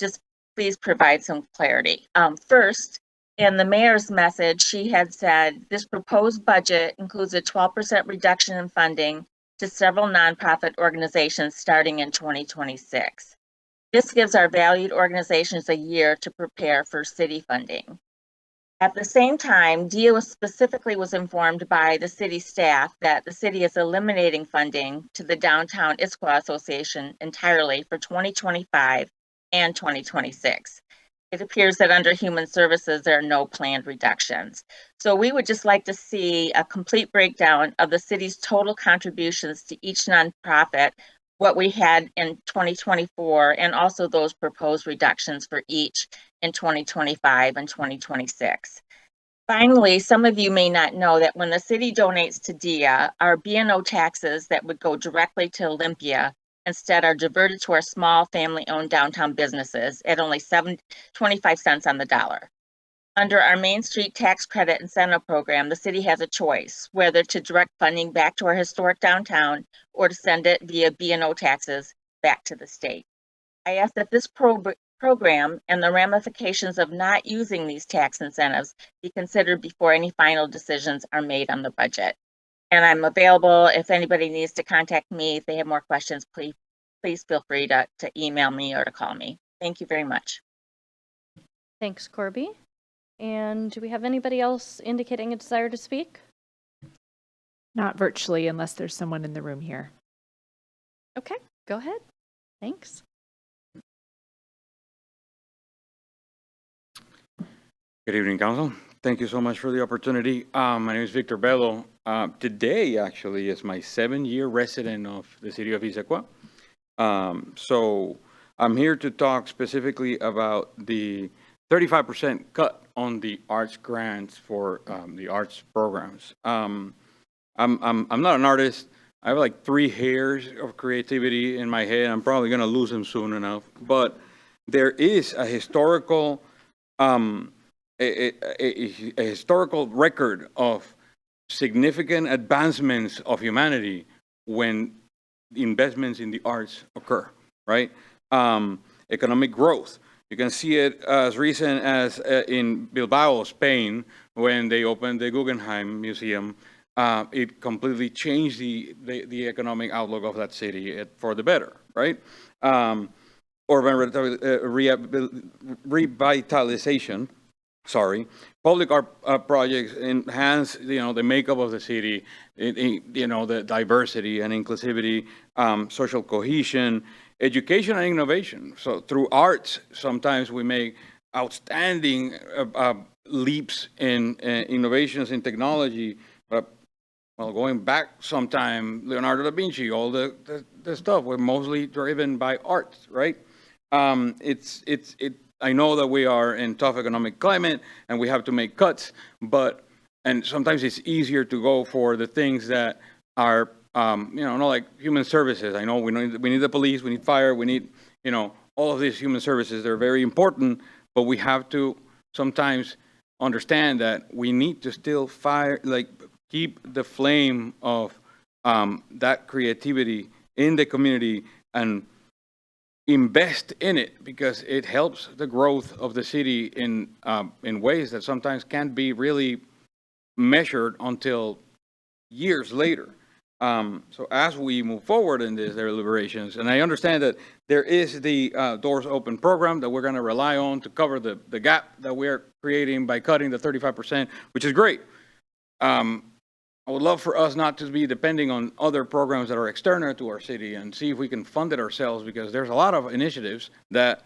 just please provide some clarity. First, in the mayor's message, she had said this proposed budget includes a 12% reduction in funding to several nonprofit organizations starting in 2026. This gives our valued organizations a year to prepare for city funding. At the same time, DIA specifically was informed by the city staff that the city is eliminating funding to the Downtown Issaquah Association entirely for 2025 and 2026. It appears that under Human Services, there are no planned reductions. So we would just like to see a complete breakdown of the city's total contributions to each nonprofit, what we had in 2024, and also those proposed reductions for each in 2025 and 2026. Finally, some of you may not know that when the city donates to DIA, our B&O taxes that would go directly to Olympia instead are diverted to our small family-owned downtown businesses at only 25 cents on the dollar. Under our Main Street Tax Credit Incentive Program, the city has a choice whether to direct funding back to our historic downtown or to send it via B&O taxes back to the state. I ask that this program and the ramifications of not using these tax incentives be considered before any final decisions are made on the budget. And I'm available if anybody needs to contact me. If they have more questions, please feel free to email me or to call me. Thank you very much. Thanks, Corby. And do we have anybody else indicating a desire to speak? Not virtually, unless there's someone in the room here. Okay, go ahead. Thanks. Good evening, Council. Thank you so much for the opportunity. My name is Victor Bello. Today, actually, is my 7-year resident of the city of Issaquah. So I'm here to talk specifically about the 35% cut on the arts grants for the arts programs. I'm not an artist. I have like 3 hairs of creativity in my head. I'm probably going to lose them soon enough. But there is a historical a historical record of significant advancements of humanity when investments in the arts occur, right? economic growth. You can see it as recent as in Bilbao, Spain, when they opened the Guggenheim Museum. It completely changed the economic outlook of that city for the better, right? Urban revitalization, public art projects enhance, the makeup of the city, the diversity and inclusivity, social cohesion, education and innovation. So through arts, sometimes we make outstanding leaps in innovations in technology. But well, going back sometime, Leonardo da Vinci, all the stuff were mostly driven by art, right? I know that we are in tough economic climate and we have to make cuts, and sometimes it's easier to go for the things that are, not like human services. I know we need the police, we need fire, we need, all of these human services. They're very important, but we have to sometimes understand that we need to still keep the flame of that creativity in the community and invest in it, because it helps the growth of the city in ways that sometimes can't be really measured until years later. So as we move forward in these deliberations, and I understand that there is the Doors Open program that we're going to rely on to cover the gap that we're creating by cutting the 35%, which is great. I would love for us not to be depending on other programs that are external to our city and see if we can fund it ourselves, because there's a lot of initiatives that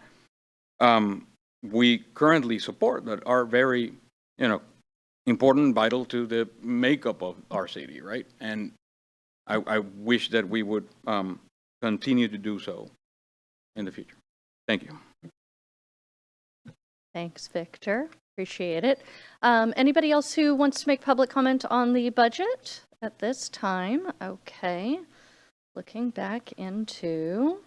we currently support that are very, important, vital to the makeup of our city, right? And I wish that we would continue to do so in the future. Thank you. Thanks, Victor. Appreciate it. Anybody else who wants to make public comment on the budget at this time? Okay. Looking back into.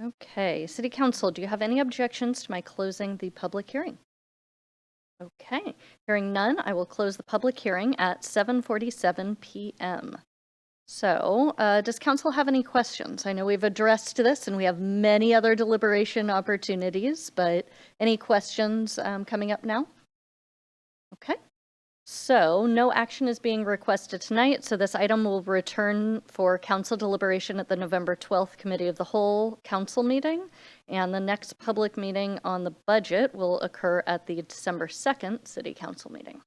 Okay. City Council, do you have any objections to my closing the public hearing? Okay. Hearing none, I will close the public hearing at 7:47 p.m. So, does council have any questions? I know we've addressed this and we have many other deliberation opportunities, but any questions coming up now? Okay. So, no action is being requested tonight, so this item will return for council deliberation at the November 12th Committee of the Whole Council meeting, and the next public meeting on the budget will occur at the December 2nd City Council meeting.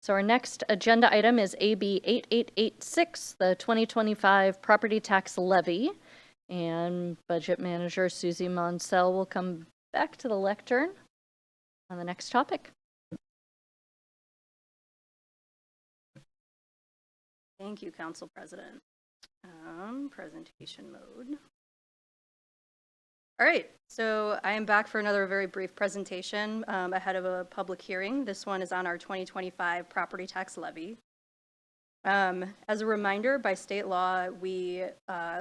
So our next agenda item is AB 8886, the 2025 property tax levy. And Budget Manager Susie Monsell will come back to the lectern on the next topic. Thank you, Council President. Presentation mode. All right, so I am back for another very brief presentation ahead of a public hearing. This one is on our 2025 property tax levy. As a reminder, by state law, we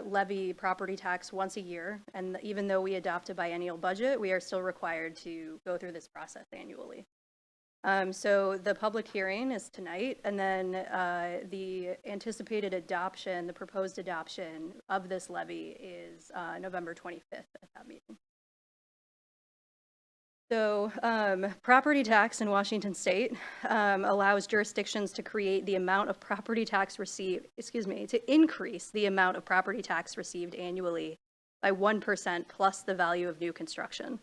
levy property tax once a year, and even though we adopt a biennial budget, we are still required to go through this process annually. So the public hearing is tonight, and then the anticipated adoption, the proposed adoption of this levy is November 25th at that meeting. So property tax in Washington State allows jurisdictions to create the amount of property tax received, to increase the amount of property tax received annually by 1% plus the value of new construction.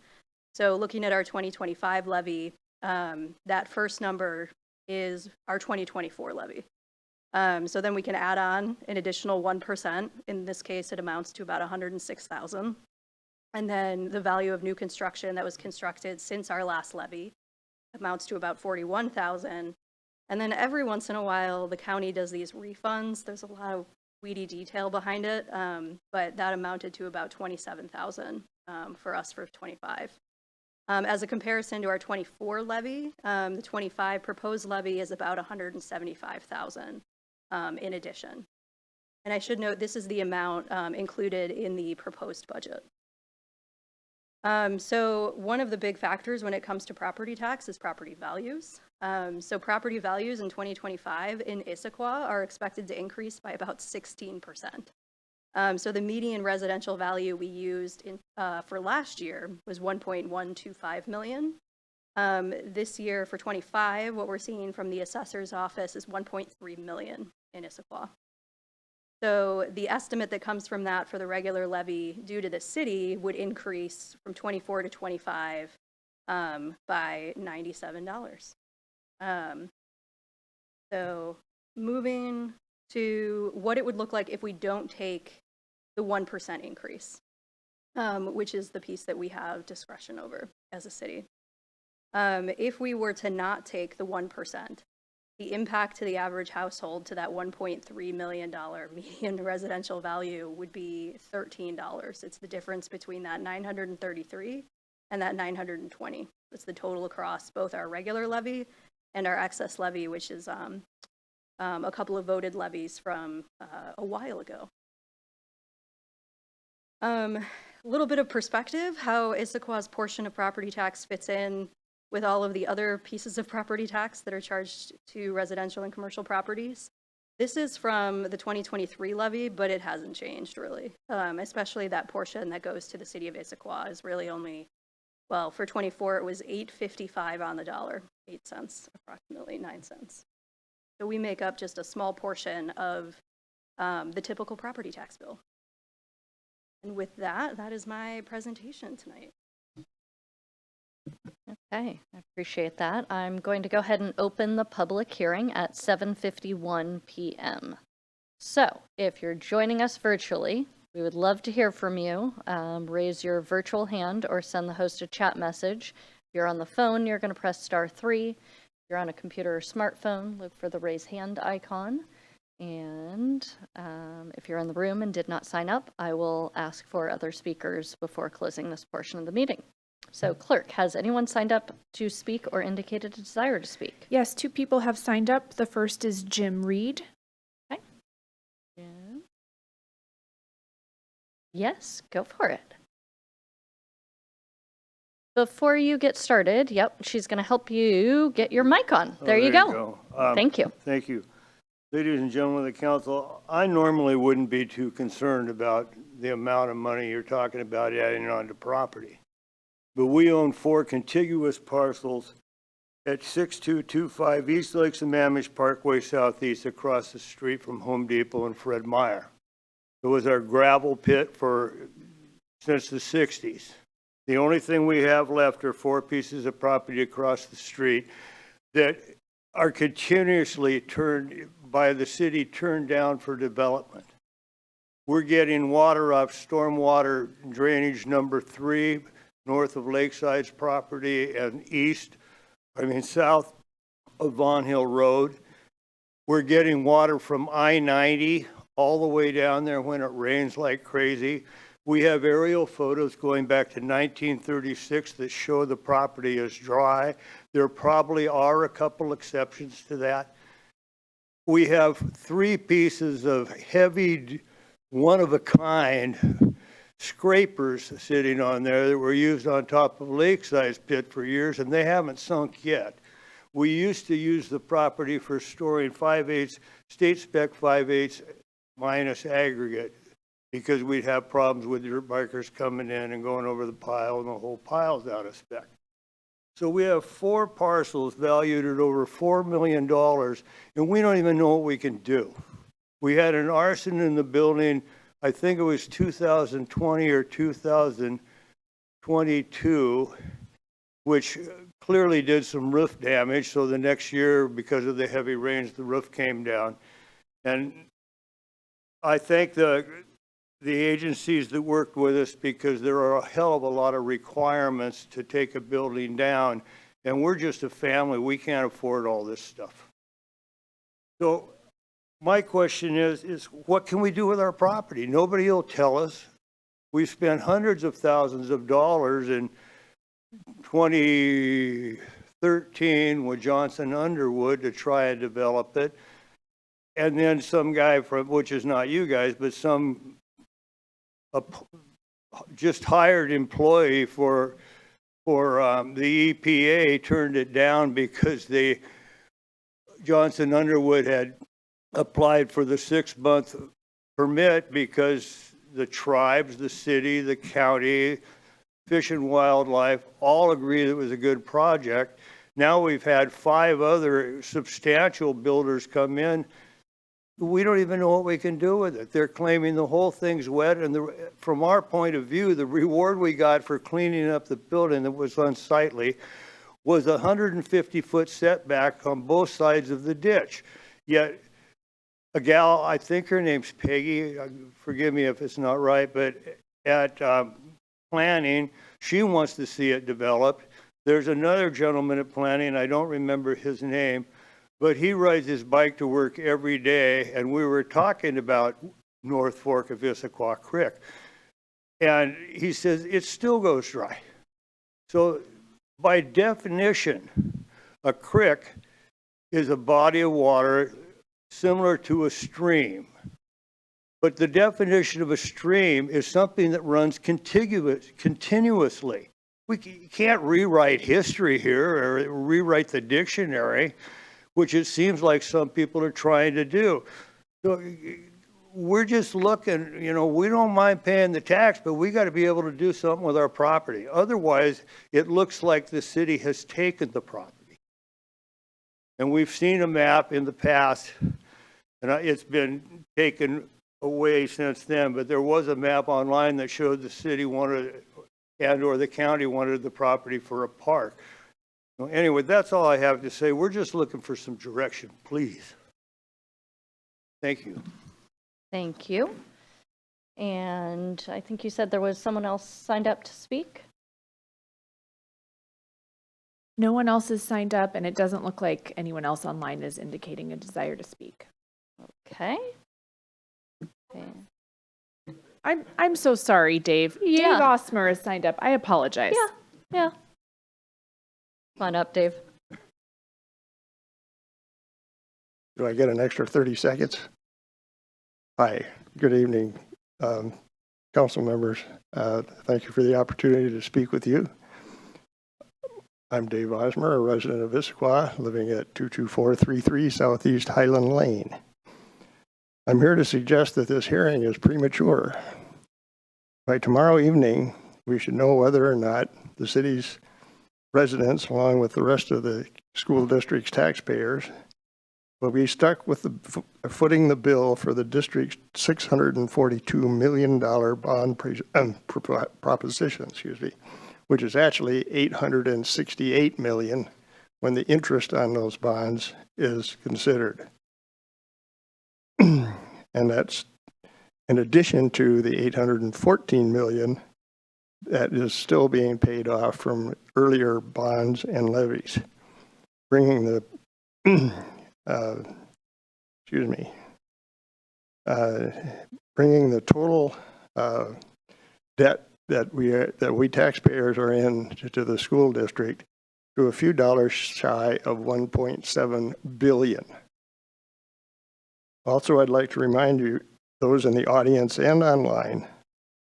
So looking at our 2025 levy, that first number is our 2024 levy. So then we can add on an additional 1%. In this case, it amounts to about $106,000. And then the value of new construction that was constructed since our last levy amounts to about $41,000. And then every once in a while, the county does these refunds. There's a lot of weedy detail behind it, but that amounted to about $27,000 for us for 25. As a comparison to our 24 levy, the 25 proposed levy is about $175,000 in addition. And I should note this is the amount included in the proposed budget. So one of the big factors when it comes to property tax is property values. So property values in 2025 in Issaquah are expected to increase by about 16%. So the median residential value we used for last year was 1.125 million. This year for 25, what we're seeing from the assessor's office is 1.3 million in Issaquah. So the estimate that comes from that for the regular levy due to the city would increase from 24 to 25 by $97. So moving to what it would look like if we don't take the 1% increase, which is the piece that we have discretion over as a city. If we were to not take the 1%, the impact to the average household to that $1.3 million median residential value would be $13. It's the difference between that 933 and that 920. It's the total across both our regular levy and our excess levy, which is a couple of voted levies from a while ago. A little bit of perspective, how Issaquah's portion of property tax fits in with all of the other pieces of property tax that are charged to residential and commercial properties. This is from the 2023 levy, but it hasn't changed really, especially that portion that goes to the city of Issaquah is really only, well, for 24, it was $8.55 on the dollar, 8 cents, approximately 9 cents. So we make up just a small portion of the typical property tax bill. And with that, that is my presentation tonight. Okay, I appreciate that. I'm going to go ahead and open the public hearing at 7:51 p.m. So if you're joining us virtually, we would love to hear from you. Raise your virtual hand or send the host a chat message. If you're on the phone, you're going to press *3. If you're on a computer or smartphone, look for the raise hand icon. And if you're in the room and did not sign up, I will ask for other speakers before closing this portion of the meeting. So clerk, has anyone signed up to speak or indicated a desire to speak? Yes, 2 people have signed up. The first is Jim Reed. Okay. Yeah. Yes, go for it. Before you get started, yep, she's going to help you get your mic on. There you go. Thank you. Thank you. Ladies and gentlemen of the council, I normally wouldn't be too concerned about the amount of money you're talking about adding onto property. But we own 4 contiguous parcels at 6225 East Lakes and Mamish Parkway Southeast across the street from Home Depot and Fred Meyer. It was our gravel pit since the 60s. The only thing we have left are 4 pieces of property across the street that are continuously turned down for development. We're getting water off stormwater drainage number 3 north of Lakeside's property and south of Von Hill Road. We're getting water from I-90 all the way down there when it rains like crazy. We have aerial photos going back to 1936 that show the property is dry. There probably are a couple exceptions to that. We have 3 pieces of heavy, one-of-a-kind scrapers sitting on there that were used on top of Lakeside's pit for years, and they haven't sunk yet. We used to use the property for storing 5/8 state spec 5/8 minus aggregate because we'd have problems with dirt bikers coming in and going over the pile, and the whole pile's out of spec. So we have 4 parcels valued at over $4 million, and we don't even know what we can do. We had an arson in the building, I think it was 2020 or 2022, which clearly did some roof damage. So the next year, because of the heavy rains, the roof came down. And I thank the agencies that worked with us because there are a hell of a lot of requirements to take a building down. And we're just a family. We can't afford all this stuff. So my question is what can we do with our property? Nobody will tell us. We spent hundreds of thousands of dollars in 2013 with Johnson Underwood to try and develop it. And then some guy which is not you guys, but some just hired employee for for the EPA turned it down because Johnson Underwood had applied for the 6-month permit because the tribes, the city, the county, Fish and Wildlife all agreed it was a good project. Now we've had 5 other substantial builders come in. We don't even know what we can do with it. They're claiming the whole thing's wet, and from our point of view, the reward we got for cleaning up the building that was unsightly was a 150-foot setback on both sides of the ditch. Yet a gal, I think her name's Peggy, forgive me if it's not right, but at planning, she wants to see it developed. There's another gentleman at planning, I don't remember his name, but he rides his bike to work every day, and we were talking about North Fork of Issaquah Creek. And he says, it still goes dry. So by definition, a creek is a body of water similar to a stream. But the definition of a stream is something that runs continuously. We can't rewrite history here or rewrite the dictionary, which it seems like some people are trying to do. So we're just looking, we don't mind paying the tax, but we got to be able to do something with our property. Otherwise, it looks like the city has taken the property. And we've seen a map in the past, and it's been taken away since then, but there was a map online that showed the city wanted or the county wanted the property for a park. Anyway, that's all I have to say. We're just looking for some direction, please. Thank you. Thank you. And I think you said there was someone else signed up to speak? No one else is signed up, and it doesn't look like anyone else online is indicating a desire to speak. Okay. I'm so sorry, Dave. Yeah. Dave Osmer is signed up. I apologize. Yeah. Come on up, Dave. Do I get an extra 30 seconds? Hi, good evening, council members. Thank you for the opportunity to speak with you. I'm Dave Osmer, a resident of Issaquah, living at 22433 Southeast Highland Lane. I'm here to suggest that this hearing is premature. By tomorrow evening, we should know whether or not the city's residents, along with the rest of the school district's taxpayers, will be stuck with footing the bill for the district's $642 million bond proposition, which is actually $868 million when the interest on those bonds is considered. And that's in addition to the $814 million that is still being paid off from earlier bonds and levies, bringing the bringing the total debt that we taxpayers are in to the school district to a few dollars shy of $1.7 billion. Also, I'd like to remind you, those in the audience and online,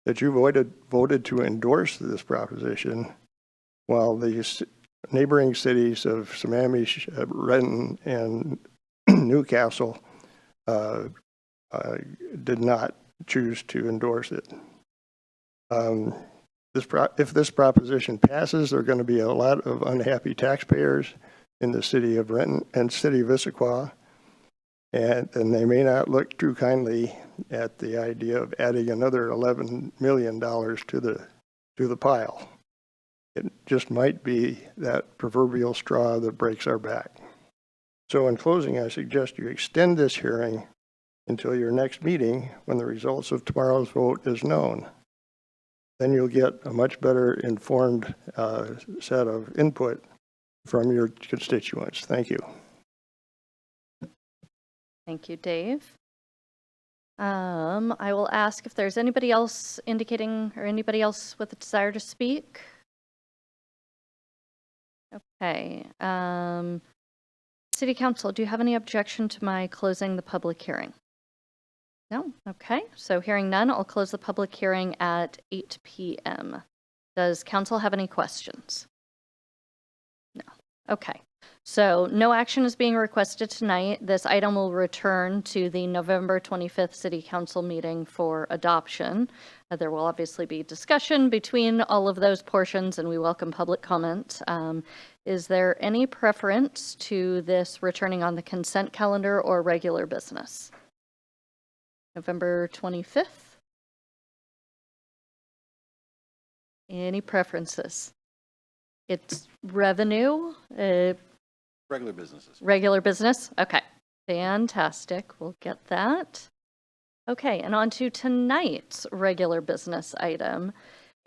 that you voted to endorse this proposition, while the neighboring cities of Sammamish, Renton, and Newcastle did not choose to endorse it. If this proposition passes, there are going to be a lot of unhappy taxpayers in the city of Renton and city of Issaquah, and they may not look too kindly at the idea of adding another $11 million to the pile. It just might be that proverbial straw that breaks our back. So in closing, I suggest you extend this hearing until your next meeting when the results of tomorrow's vote is known. Then you'll get a much better informed set of input from your constituents. Thank you. Thank you, Dave. I will ask if there's anybody else indicating or anybody else with a desire to speak. Okay. City Council, do you have any objection to my closing the public hearing? No? Okay. So hearing none, I'll close the public hearing at 8 p.m. Does council have any questions? No. Okay. So no action is being requested tonight. This item will return to the November 25th City Council meeting for adoption. There will obviously be discussion between all of those portions, and we welcome public comment. Is there any preference to this returning on the consent calendar or regular business? November 25th? Any preferences? It's revenue. Regular businesses. Regular business? Okay. Fantastic. We'll get that. Okay, and on to tonight's regular business item.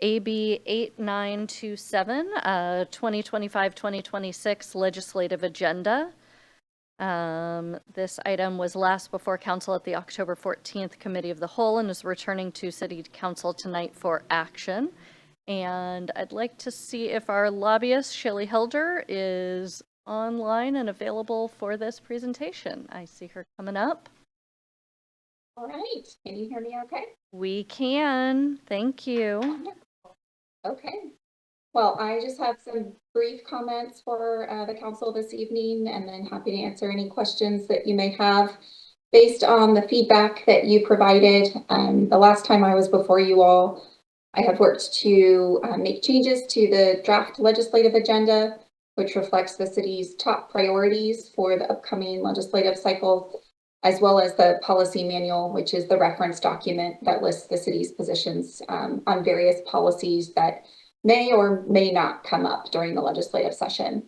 AB 8927, 2025-2026 legislative agenda. This item was last before council at the October 14th Committee of the Whole and is returning to City Council tonight for action. And I'd like to see if our lobbyist, Shelley Helder, is online and available for this presentation. I see her coming up. All right. Can you hear me okay? We can. Thank you. Okay. Well, I just have some brief comments for the council this evening, and then happy to answer any questions that you may have based on the feedback that you provided. The last time I was before you all, I have worked to make changes to the draft legislative agenda, which reflects the city's top priorities for the upcoming legislative cycle, as well as the policy manual, which is the reference document that lists the city's positions on various policies that may or may not come up during the legislative session.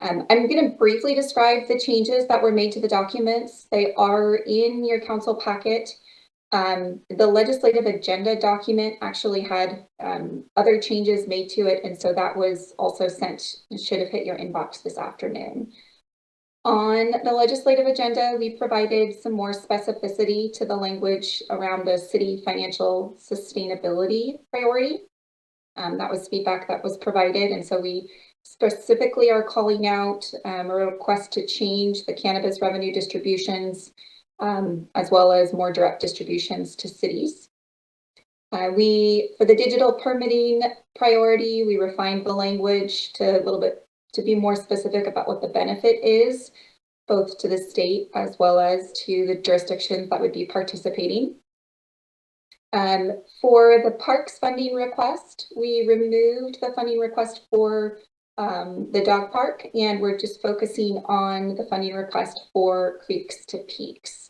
I'm going to briefly describe the changes that were made to the documents. They are in your council packet. The legislative agenda document actually had other changes made to it, and so that was also sent, should have hit your inbox this afternoon. On the legislative agenda, we provided some more specificity to the language around the city financial sustainability priority. That was feedback that was provided, and so we specifically are calling out a request to change the cannabis revenue distributions as well as more direct distributions to cities. For the digital permitting priority, we refined the language to a little bit to be more specific about what the benefit is, both to the state as well as to the jurisdictions that would be participating. For the parks funding request, we removed the funding request for the dog park, and we're just focusing on the funding request for Creeks to Peaks.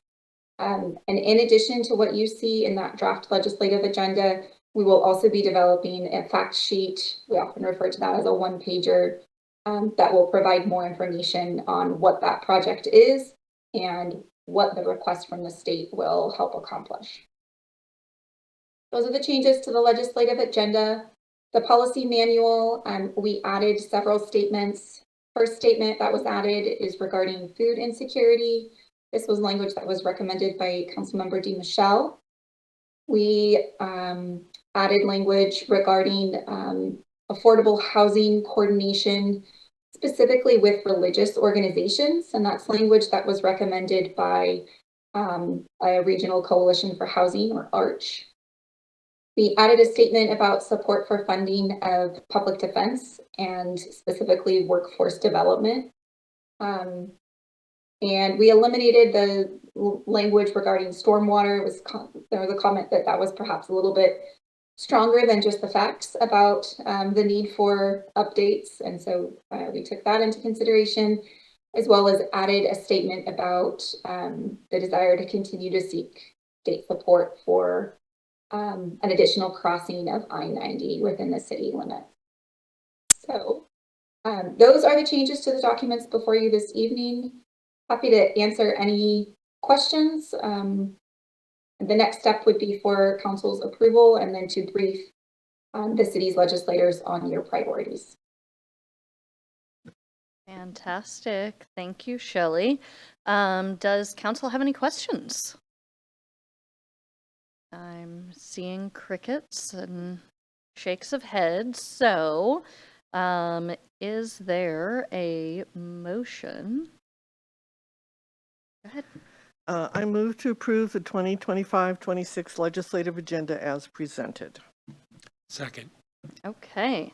And in addition to what you see in that draft legislative agenda, we will also be developing a fact sheet. We often refer to that as a one-pager that will provide more information on what that project is and what the request from the state will help accomplish. Those are the changes to the legislative agenda. The policy manual, we added several statements. First statement that was added is regarding food insecurity. This was language that was recommended by Councilmember DeMichelle. We added language regarding affordable housing coordination, specifically with religious organizations, and that's language that was recommended by a Regional Coalition for Housing, or ARCH. We added a statement about support for funding of public defense and specifically workforce development. And we eliminated the language regarding stormwater. There was a comment that was perhaps a little bit stronger than just the facts about the need for updates. And so we took that into consideration, as well as added a statement about the desire to continue to seek state support for an additional crossing of I-90 within the city limit. So those are the changes to the documents before you this evening. Happy to answer any questions. The next step would be for council's approval and then to brief the city's legislators on your priorities. Fantastic. Thank you, Shelley. Does council have any questions? I'm seeing crickets and shakes of heads. So is there a motion? Go ahead. I move to approve the 2025-26 legislative agenda as presented. Second. Okay.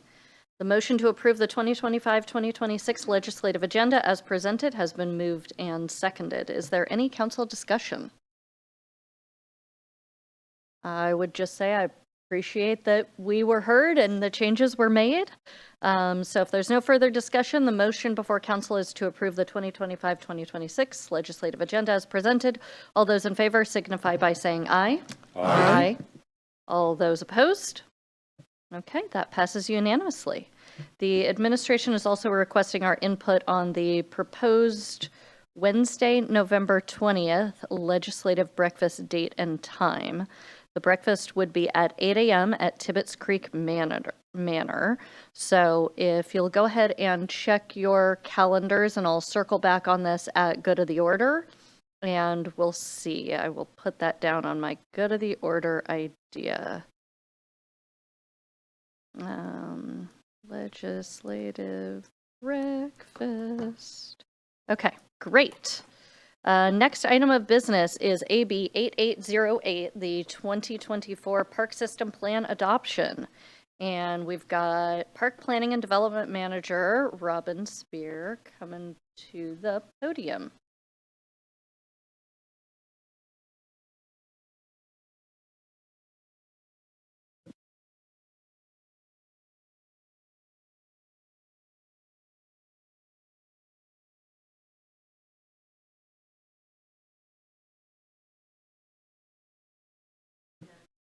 The motion to approve the 2025-2026 legislative agenda as presented has been moved and seconded. Is there any council discussion? I would just say I appreciate that we were heard and the changes were made. So if there's no further discussion, the motion before council is to approve the 2025-2026 legislative agenda as presented. All those in favor signify by saying aye. Aye. All those opposed? Okay, that passes unanimously. The administration is also requesting our input on the proposed Wednesday, November 20th legislative breakfast date and time. The breakfast would be at 8 a.m. at Tibbetts Creek Manor. So if you'll go ahead and check your calendars, and I'll circle back on this at good of the order, and we'll see. I will put that down on my good of the order idea. Legislative breakfast. Okay, great. Next item of business is AB 8808, the 2024 Park System Plan adoption. And we've got Park Planning and Development Manager Robin Spear coming to the podium.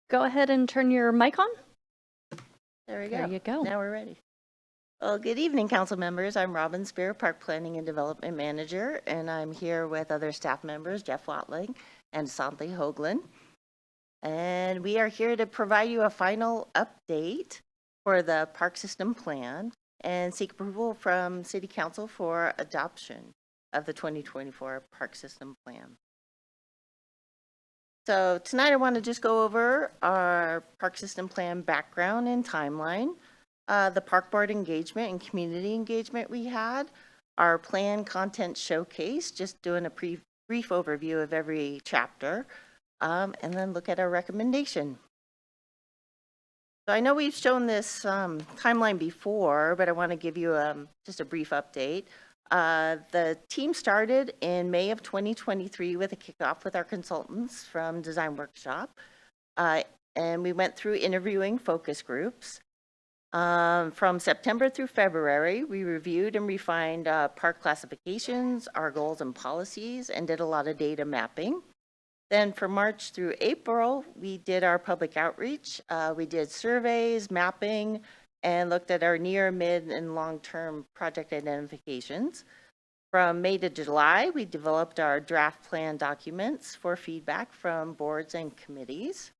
Go ahead and turn your mic on. There we go. There you go. Now we're ready. Well, good evening, council members. I'm Robin Spear, Park Planning and Development Manager, and I'm here with other staff members, Jeff Watling and Santhi Hoagland. And we are here to provide you a final update for the Park System Plan and seek approval from City Council for adoption of the 2024 Park System Plan. So tonight I want to just go over our Park System Plan background and timeline, the Park Board engagement and community engagement we had, our plan content showcase, just doing a brief overview of every chapter, and then look at our recommendation. So I know we've shown this timeline before, but I want to give you just a brief update. The team started in May of 2023 with a kickoff with our consultants from Design Workshop. And we went through interviewing focus groups. From September through February, we reviewed and refined park classifications, our goals and policies, and did a lot of data mapping. Then from March through April, we did our public outreach. We did surveys, mapping, and looked at our near, mid, and long-term project identifications. From May to July, we developed our draft plan documents for feedback from boards and committees.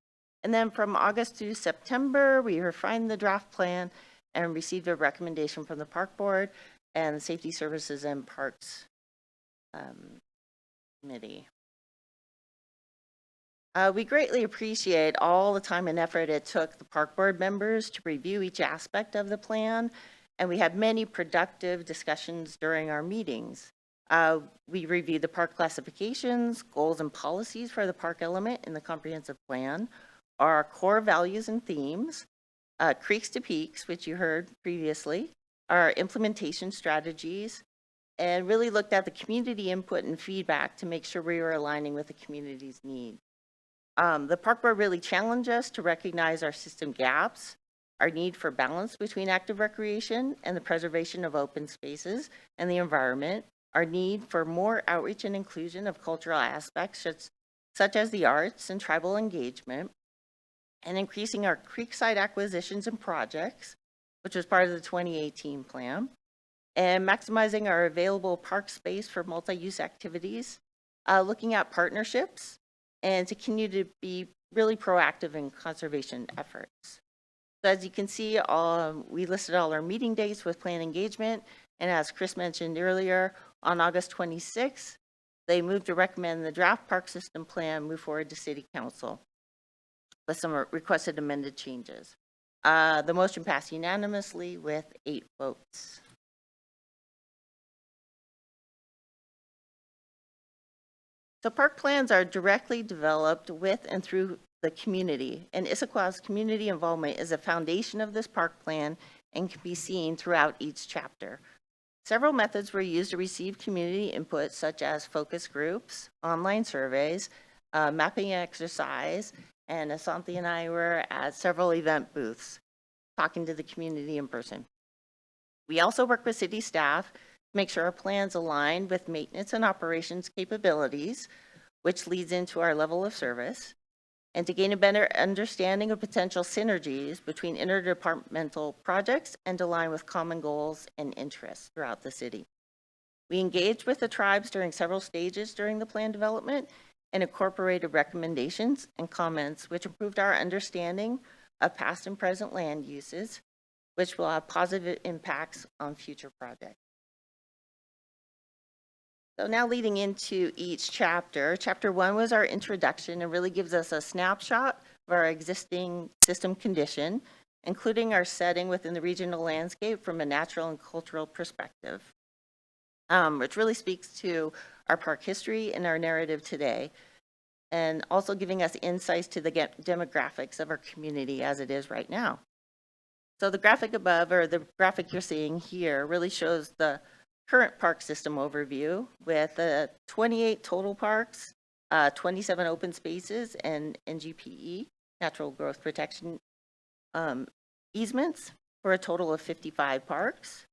And then from August through September, we refined the draft plan and received a recommendation from the Park Board and the Safety Services and Parks Committee. We greatly appreciate all the time and effort it took the Park Board members to review each aspect of the plan, and we had many productive discussions during our meetings. We reviewed the park classifications, goals and policies for the park element in the comprehensive plan, our core values and themes, creeks to peaks, which you heard previously, our implementation strategies, and really looked at the community input and feedback to make sure we were aligning with the community's needs. The Park Board really challenged us to recognize our system gaps, our need for balance between active recreation and the preservation of open spaces and the environment, our need for more outreach and inclusion of cultural aspects such as the arts and tribal engagement, and increasing our creekside acquisitions and projects, which was part of the 2018 plan, and maximizing our available park space for multi-use activities, looking at partnerships, and to continue to be really proactive in conservation efforts. So as you can see, we listed all our meeting dates with plan engagement, and as Chris mentioned earlier, on August 26th, they moved to recommend the draft park system plan move forward to City Council with some requested amended changes. The motion passed unanimously with 8 votes. So park plans are directly developed with and through the community. And Issaquah's community involvement is a foundation of this park plan and can be seen throughout each chapter. Several methods were used to receive community input, such as focus groups, online surveys, mapping exercise, and Asanthe and I were at several event booths talking to the community in person. We also work with city staff to make sure our plans align with maintenance and operations capabilities, which leads into our level of service, and to gain a better understanding of potential synergies between interdepartmental projects and align with common goals and interests throughout the city. We engaged with the tribes during several stages during the plan development and incorporated recommendations and comments which improved our understanding of past and present land uses, which will have positive impacts on future projects. So now leading into each chapter, chapter 1 was our introduction and really gives us a snapshot of our existing system condition, including our setting within the regional landscape from a natural and cultural perspective, which really speaks to our park history and our narrative today, and also giving us insights to the demographics of our community as it is right now. So the graphic above, or the graphic you're seeing here, really shows the current park system overview with 28 total parks, 27 open spaces, and NGPE, natural growth protection easements, for a total of 55 parks.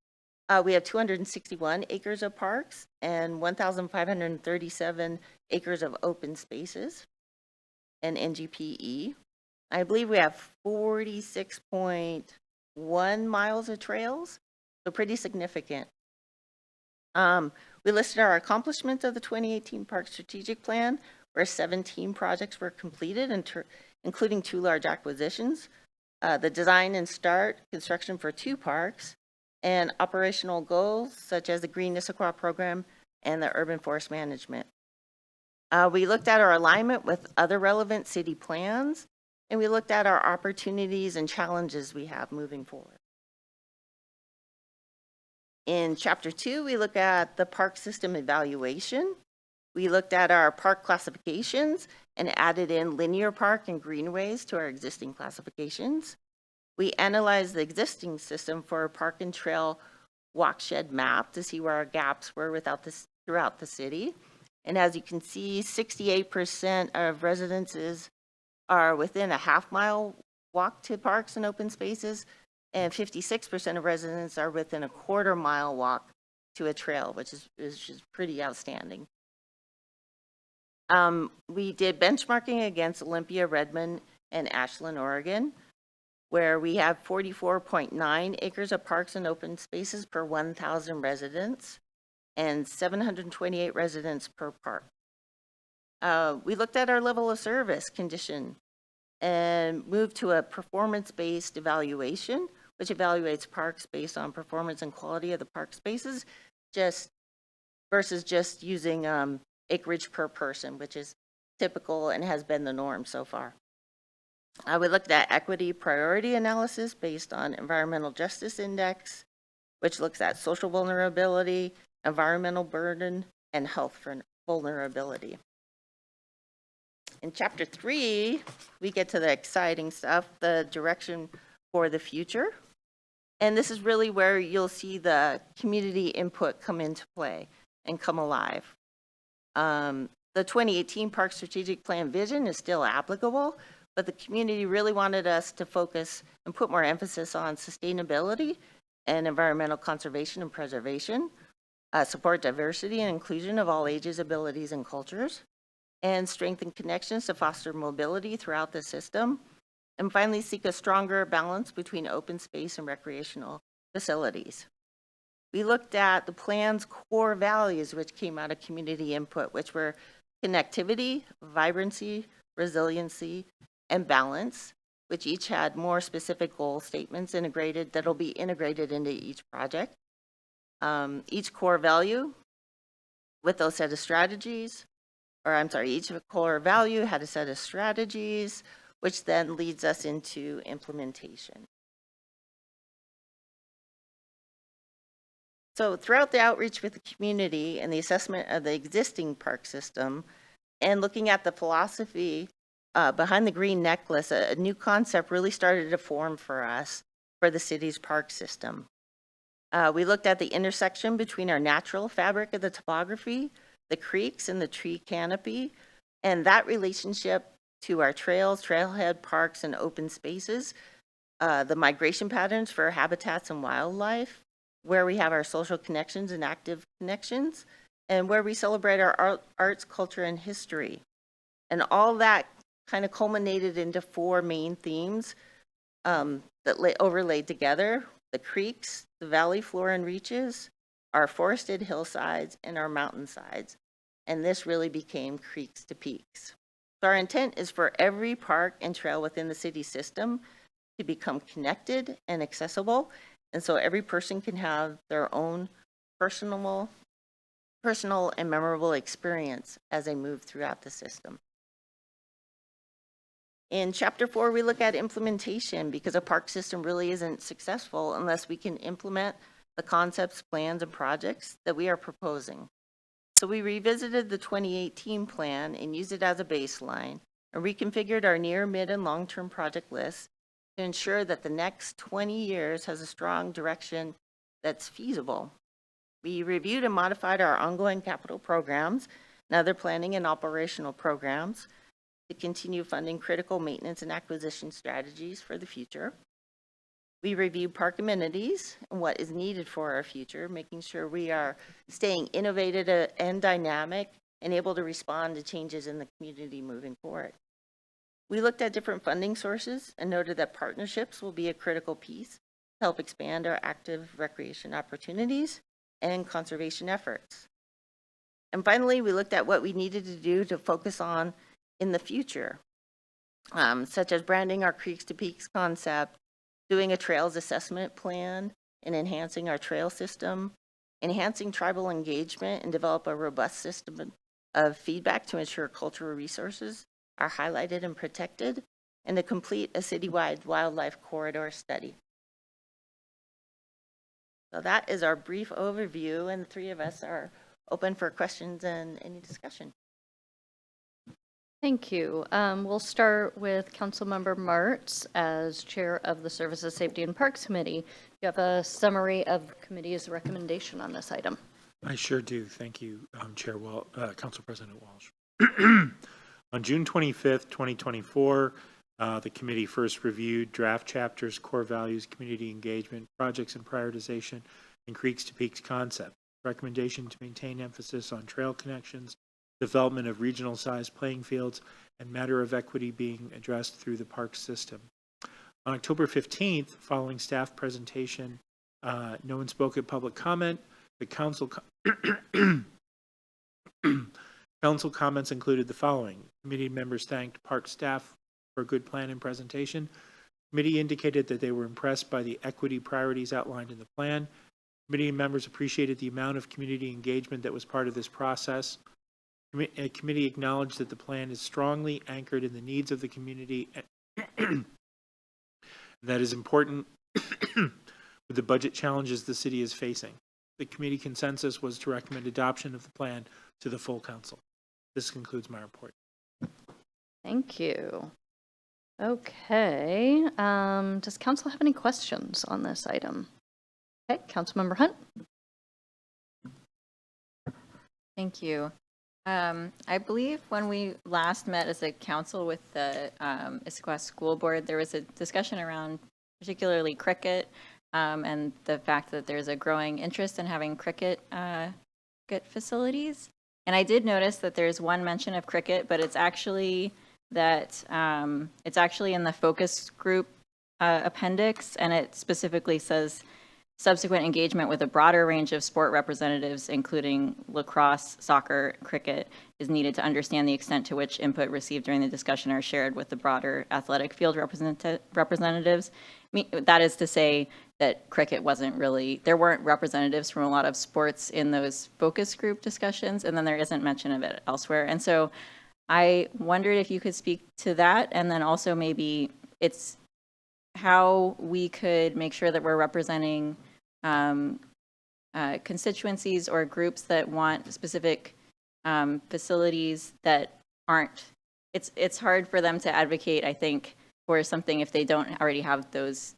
We have 261 acres of parks and 1,537 acres of open spaces and NGPE. I believe we have 46.1 miles of trails, so pretty significant. We listed our accomplishments of the 2018 Park Strategic Plan, where 17 projects were completed, including 2 large acquisitions, the design and start construction for 2 parks, and operational goals such as the Green Issaquah program and the urban forest management. We looked at our alignment with other relevant city plans, and we looked at our opportunities and challenges we have moving forward. In chapter 2, we look at the park system evaluation. We looked at our park classifications and added in linear park and greenways to our existing classifications. We analyzed the existing system for a park and trail watershed map to see where our gaps were throughout the city. And as you can see, 68% of residences are within a half-mile walk to parks and open spaces, and 56% of residents are within a quarter-mile walk to a trail, which is pretty outstanding. We did benchmarking against Olympia, Redmond, and Ashland, Oregon, where we have 44.9 acres of parks and open spaces per 1,000 residents and 728 residents per park. We looked at our level of service condition and moved to a performance-based evaluation, which evaluates parks based on performance and quality of the park spaces, versus just using acreage per person, which is typical and has been the norm so far. We looked at equity priority analysis based on Environmental Justice Index, which looks at social vulnerability, environmental burden, and health vulnerability. In chapter 3, we get to the exciting stuff, the direction for the future. And this is really where you'll see the community input come into play and come alive. The 2018 Park Strategic Plan vision is still applicable, but the community really wanted us to focus and put more emphasis on sustainability and environmental conservation and preservation, support diversity and inclusion of all ages, abilities, and cultures, and strengthen connections to foster mobility throughout the system, and finally seek a stronger balance between open space and recreational facilities. We looked at the plan's core values, which came out of community input, which were connectivity, vibrancy, resiliency, and balance, which each had more specific goal statements that'll be integrated into each project. Each core value with those set of strategies, each core value had a set of strategies, which then leads us into implementation. So throughout the outreach with the community and the assessment of the existing park system and looking at the philosophy behind the green necklace, a new concept really started to form for us for the city's park system. We looked at the intersection between our natural fabric of the topography, the creeks, and the tree canopy, and that relationship to our trails, trailhead, parks, and open spaces, the migration patterns for habitats and wildlife, where we have our social connections and active connections, and where we celebrate our arts, culture, and history. And all that kind of culminated into 4 main themes that overlaid together: the creeks, the valley floor and reaches, our forested hillsides, and our mountainsides. And this really became Creeks to Peaks. So our intent is for every park and trail within the city system to become connected and accessible, and so every person can have their own personal and memorable experience as they move throughout the system. In Chapter 4, we look at implementation, because a park system really isn't successful unless we can implement the concepts, plans, and projects that we are proposing. So we revisited the 2018 plan and used it as a baseline, and reconfigured our near, mid, and long-term project list to ensure that the next 20 years has a strong direction that's feasible. We reviewed and modified our ongoing capital programs and other planning and operational programs to continue funding critical maintenance and acquisition strategies for the future. We reviewed park amenities and what is needed for our future, making sure we are staying innovative and dynamic and able to respond to changes in the community moving forward. We looked at different funding sources and noted that partnerships will be a critical piece to help expand our active recreation opportunities and conservation efforts. And finally, we looked at what we needed to do to focus on in the future, such as branding our Creeks to Peaks concept, doing a trails assessment plan, and enhancing our trail system, enhancing tribal engagement, and develop a robust system of feedback to ensure cultural resources are highlighted and protected, and to complete a citywide wildlife corridor study. So that is our brief overview, and the 3 of us are open for questions and any discussion. Thank you. We'll start with Councilmember Martz as Chair of the Services, Safety, and Parks Committee. You have a summary of the committee's recommendation on this item. I sure do. Thank you, Council President Walsh. On June 25th, 2024, the committee first reviewed draft chapters, core values, community engagement, projects and prioritization, and Creeks to Peaks concept. Recommendation to maintain emphasis on trail connections, development of regional-sized playing fields, and matter of equity being addressed through the park system. On October 15th, following staff presentation, no one spoke at public comment. The council council comments included the following. Committee members thanked park staff for a good plan and presentation. Committee indicated that they were impressed by the equity priorities outlined in the plan. Committee members appreciated the amount of community engagement that was part of this process. Committee acknowledged that the plan is strongly anchored in the needs of the community that is important with the budget challenges the city is facing. The committee consensus was to recommend adoption of the plan to the full council. This concludes my report. Thank you. Okay. Does council have any questions on this item? Okay, Councilmember Hunt. Thank you. I believe when we last met as a council with the Issaquah School Board, there was a discussion around particularly cricket and the fact that there's a growing interest in having cricket facilities. And I did notice that there's one mention of cricket, but it's actually that it's actually in the focus group appendix, and it specifically says subsequent engagement with a broader range of sport representatives, including lacrosse, soccer, cricket, is needed to understand the extent to which input received during the discussion are shared with the broader athletic field representatives. That is to say that cricket wasn't really, there weren't representatives from a lot of sports in those focus group discussions, and then there isn't mention of it elsewhere. And so I wondered if you could speak to that, and then also maybe it's how we could make sure that we're representing constituencies or groups that want specific facilities that aren't it's hard for them to advocate, I think, for something if they don't already have those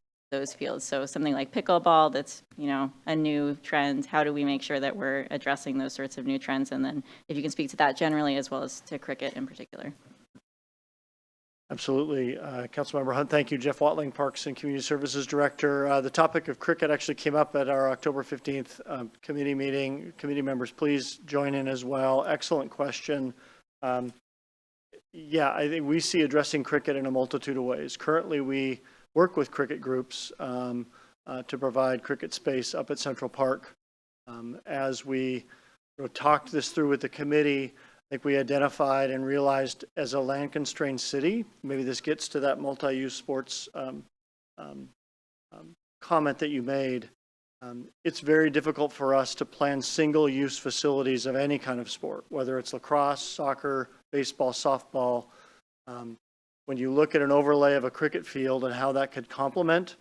fields. So something like pickleball, that's, you know, a new trend. How do we make sure that we're addressing those sorts of new trends? And then if you can speak to that generally as well as to cricket in particular. Absolutely. Councilmember Hunt, thank you. Jeff Watling, Parks and Community Services Director. The topic of cricket actually came up at our October 15th committee meeting. Committee members, please join in as well. Excellent question. Yeah, I think we see addressing cricket in a multitude of ways. Currently, we work with cricket groups to provide cricket space up at Central Park. As we talked this through with the committee, I think we identified and realized as a land-constrained city, maybe this gets to that multi-use sports comment that you made. It's very difficult for us to plan single-use facilities of any kind of sport, whether it's lacrosse, soccer, baseball, softball. When you look at an overlay of a cricket field and how that could complement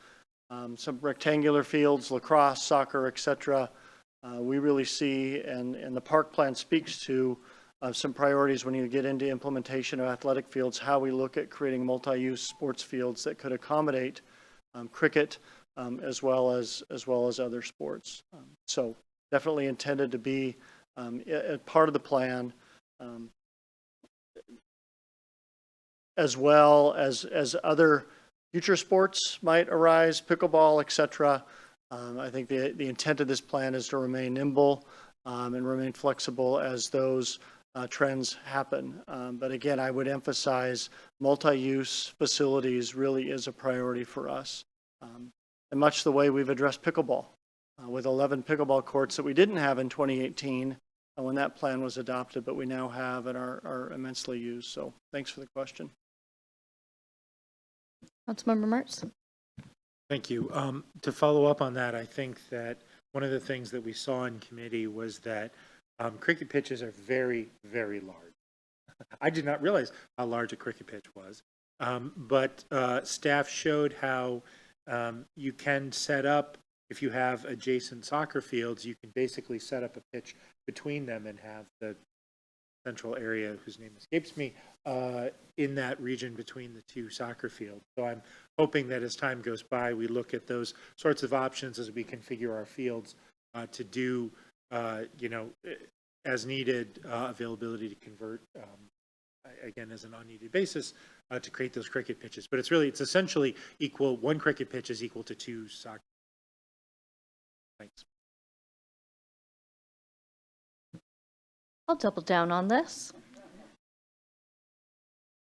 some rectangular fields, lacrosse, soccer, etc., we really see, and the park plan speaks to some priorities when you get into implementation of athletic fields, how we look at creating multi-use sports fields that could accommodate cricket as well as other sports. So definitely intended to be a part of the plan, as well as other future sports might arise, pickleball, etc. I think the intent of this plan is to remain nimble and remain flexible as those trends happen. But again, I would emphasize multi-use facilities really is a priority for us. And much the way we've addressed pickleball with 11 pickleball courts that we didn't have in 2018 when that plan was adopted, but we now have and are immensely used. So thanks for the question. Councilmember Mertz. Thank you. To follow up on that, I think that one of the things that we saw in committee was that cricket pitches are very, very large. I did not realize how large a cricket pitch was, but staff showed how you can set up, if you have adjacent soccer fields, you can basically set up a pitch between them and have the central area, whose name escapes me, in that region between the two soccer fields. So I'm hoping that as time goes by, we look at those sorts of options as we configure our fields to do, you know, as needed availability to convert, again, as an unneeded basis to create those cricket pitches. But it's essentially equal, one cricket pitch is equal to two soccer. Thanks. I'll double down on this.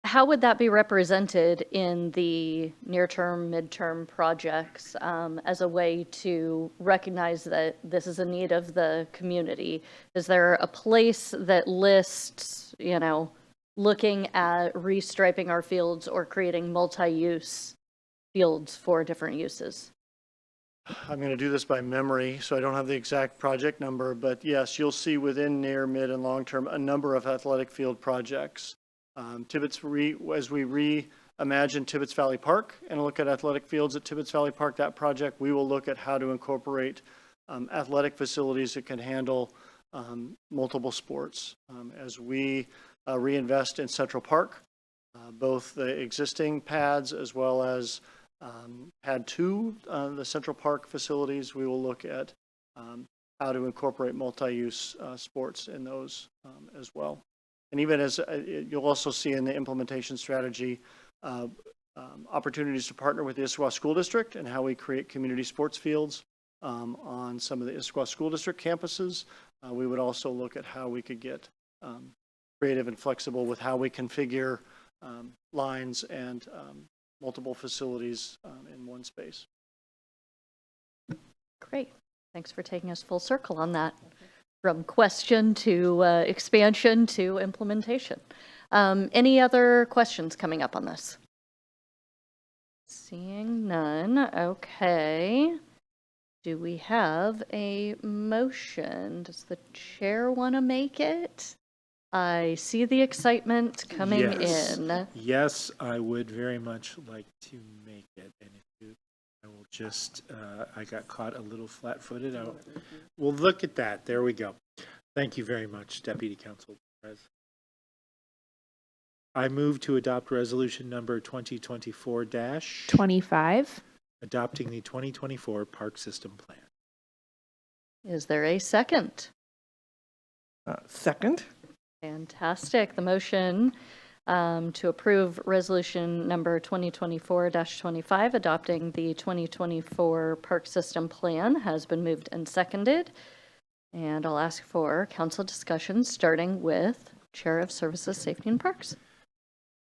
How would that be represented in the near-term, mid-term projects as a way to recognize that this is a need of the community? Is there a place that lists, you know, looking at restriping our fields or creating multi-use fields for different uses? I'm going to do this by memory, so I don't have the exact project number, but yes, you'll see within near, mid, and long term a number of athletic field projects. As we reimagine Tibbetts Valley Park and look at athletic fields at Tibbetts Valley Park, that project, we will look at how to incorporate athletic facilities that can handle multiple sports. As we reinvest in Central Park, both the existing pads as well as Pad 2, the Central Park facilities, we will look at how to incorporate multi-use sports in those as well. And even as you'll also see in the implementation strategy, opportunities to partner with the Issaquah School District and how we create community sports fields on some of the Issaquah School District campuses. We would also look at how we could get creative and flexible with how we configure lines and multiple facilities in one space. Great. Thanks for taking us full circle on that. From question to expansion to implementation. Any other questions coming up on this? Seeing none. Okay. Do we have a motion? Does the chair want to make it? I see the excitement coming in. Yes, I would very much like to make it. And if you, I will just, I got caught a little flat-footed. Well, look at that. There we go. Thank you very much, Deputy Council President. I move to adopt resolution number 2024- 25. adopting the 2024 Park System Plan. Is there a second? Second? Fantastic. The motion to approve resolution number 2024-25, adopting the 2024 Park System Plan, has been moved and seconded. And I'll ask for council discussion, starting with Chair of Services, Safety and Parks.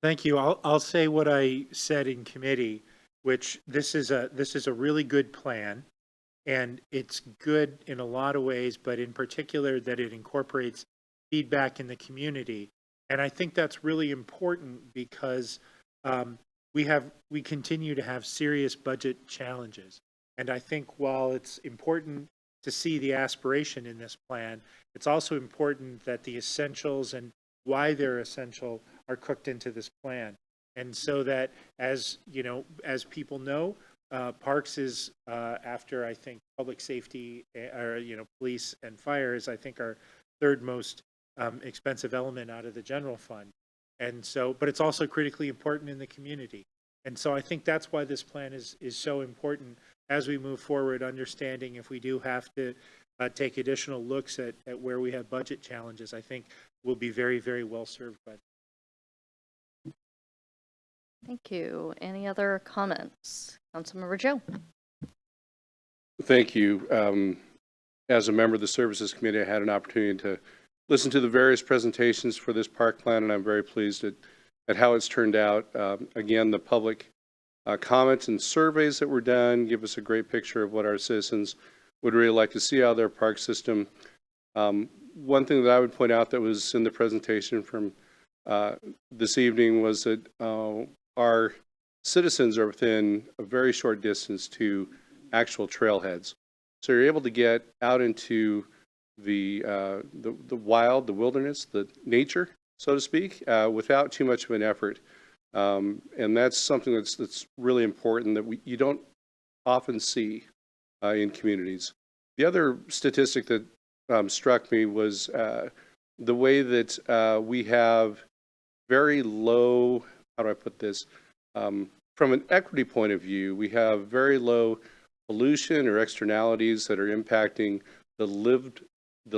Thank you. I'll say what I said in committee, which this is a really good plan, and it's good in a lot of ways, but in particular that it incorporates feedback in the community. And I think that's really important because we continue to have serious budget challenges. And I think while it's important to see the aspiration in this plan, it's also important that the essentials and why they're essential are cooked into this plan. And so that, as you know, as people know, parks is after, I think, public safety, or police and fire is, I think, our third most expensive element out of the general fund. And so, but it's also critically important in the community. And so I think that's why this plan is so important as we move forward, understanding if we do have to take additional looks at where we have budget challenges, I think we'll be very, very well served by that. Thank you. Any other comments? Councilmember Joe. Thank you. As a member of the Services Committee, I had an opportunity to listen to the various presentations for this park plan, and I'm very pleased at how it's turned out. Again, the public comments and surveys that were done give us a great picture of what our citizens would really like to see out of their park system. One thing that I would point out that was in the presentation from this evening was that our citizens are within a very short distance to actual trailheads. So you're able to get out into the wild, the wilderness, the nature, so to speak, without too much of an effort. And that's something that's really important that you don't often see in communities. The other statistic that struck me was the way that we have very low, how do I put this? From an equity point of view, we have very low pollution or externalities that are impacting the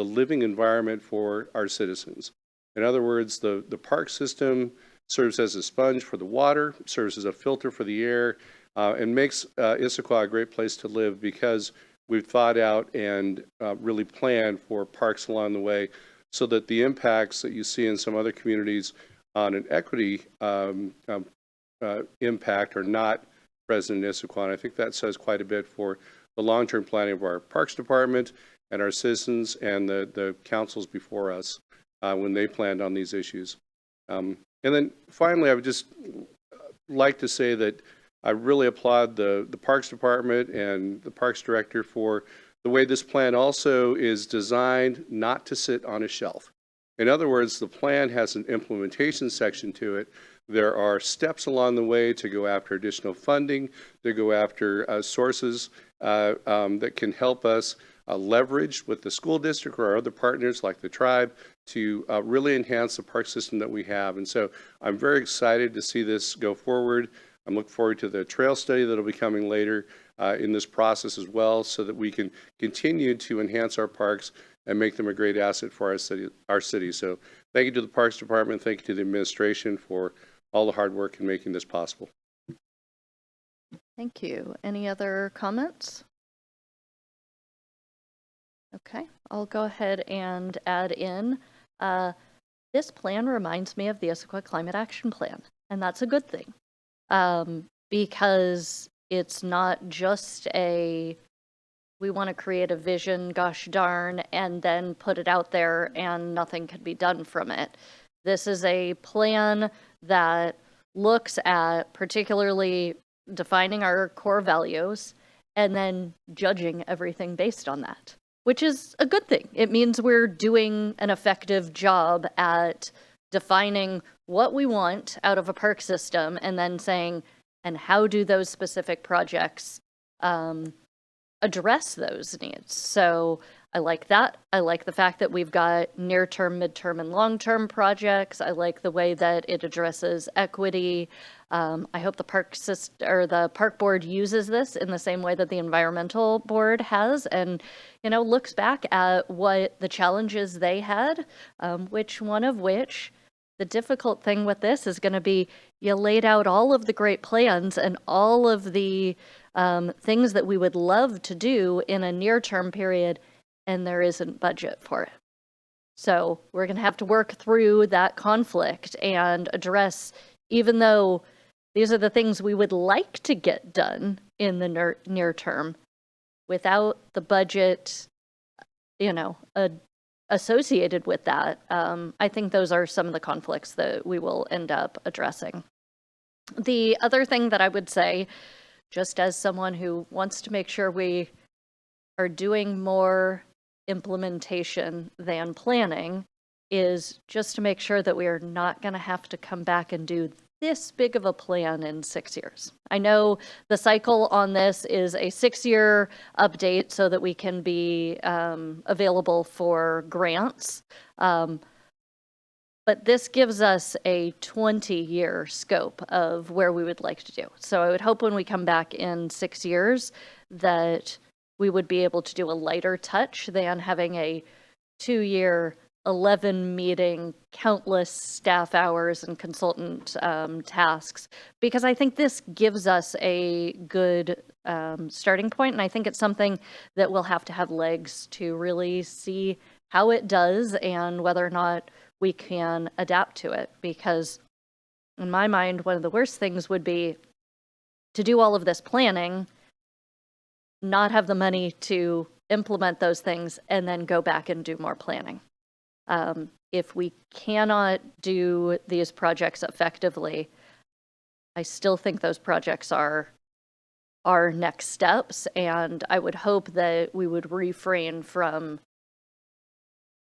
living environment for our citizens. In other words, the park system serves as a sponge for the water, serves as a filter for the air, and makes Issaquah a great place to live because we've thought out and really planned for parks along the way so that the impacts that you see in some other communities on an equity impact are not present in Issaquah. And I think that says quite a bit for the long-term planning of our Parks Department and our citizens and the councils before us when they planned on these issues. And then finally, I would just like to say that I really applaud the Parks Department and the Parks Director for the way this plan also is designed not to sit on a shelf. In other words, the plan has an implementation section to it. There are steps along the way to go after additional funding, to go after sources that can help us leverage with the school district or our other partners like the tribe to really enhance the park system that we have. And so I'm very excited to see this go forward. I'm looking forward to the trail study that will be coming later in this process as well so that we can continue to enhance our parks and make them a great asset for our city. So thank you to the Parks Department. Thank you to the administration for all the hard work in making this possible. Thank you. Any other comments? Okay, I'll go ahead and add in. This plan reminds me of the Issaquah Climate Action Plan, and that's a good thing because it's not just we want to create a vision, gosh darn, and then put it out there and nothing can be done from it. This is a plan that looks at particularly defining our core values and then judging everything based on that, which is a good thing. It means we're doing an effective job at defining what we want out of a park system and then saying, and how do those specific projects address those needs? So I like that. I like the fact that we've got near-term, midterm, and long-term projects. I like the way that it addresses equity. I hope the the park board uses this in the same way that the environmental board has, and looks back at what the challenges they had, which the difficult thing with this is going to be you laid out all of the great plans and all of the things that we would love to do in a near-term period, and there isn't budget for it. So we're going to have to work through that conflict and address, even though these are the things we would like to get done in the near term, without the budget, associated with that. I think those are some of the conflicts that we will end up addressing. The other thing that I would say, just as someone who wants to make sure we are doing more implementation than planning, is just to make sure that we are not going to have to come back and do this big of a plan in 6 years. I know the cycle on this is a 6-year update so that we can be available for grants. But this gives us a 20-year scope of where we would like to do. So I would hope when we come back in 6 years that we would be able to do a lighter touch than having a 2-year, 11-meeting, countless staff hours and consultant tasks, because I think this gives us a good starting point, and I think it's something that we'll have to have legs to really see how it does and whether or not we can adapt to it, because in my mind, one of the worst things would be to do all of this planning, not have the money to implement those things, and then go back and do more planning. If we cannot do these projects effectively, I still think those projects are our next steps, and I would hope that we would refrain from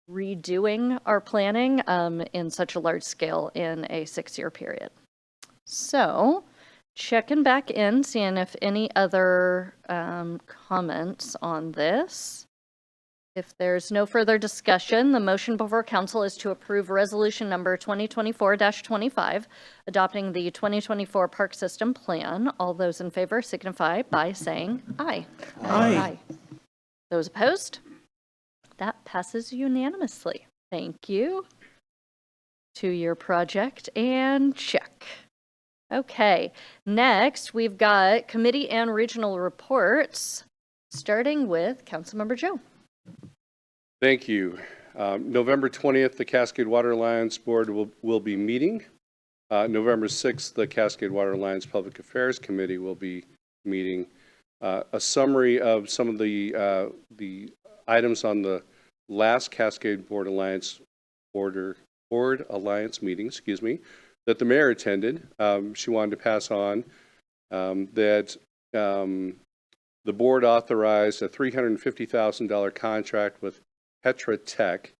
redoing our planning in such a large scale in a 6-year period. So, checking back in, seeing if any other comments on this. If there's no further discussion, the motion before council is to approve resolution number 2024-25, adopting the 2024 Park System Plan. All those in favor signify by saying aye. Aye. Those opposed? That passes unanimously. Thank you. 2-year project and check. Okay, next we've got committee and regional reports, starting with Councilmember Joe. Thank you. November 20th, the Cascade Water Alliance Board will be meeting. November 6th, the Cascade Water Alliance Public Affairs Committee will be meeting. A summary of some of the items on the last Cascade Board Alliance meeting, that the mayor attended. She wanted to pass on that the board authorized a $350,000 contract with Petra Tech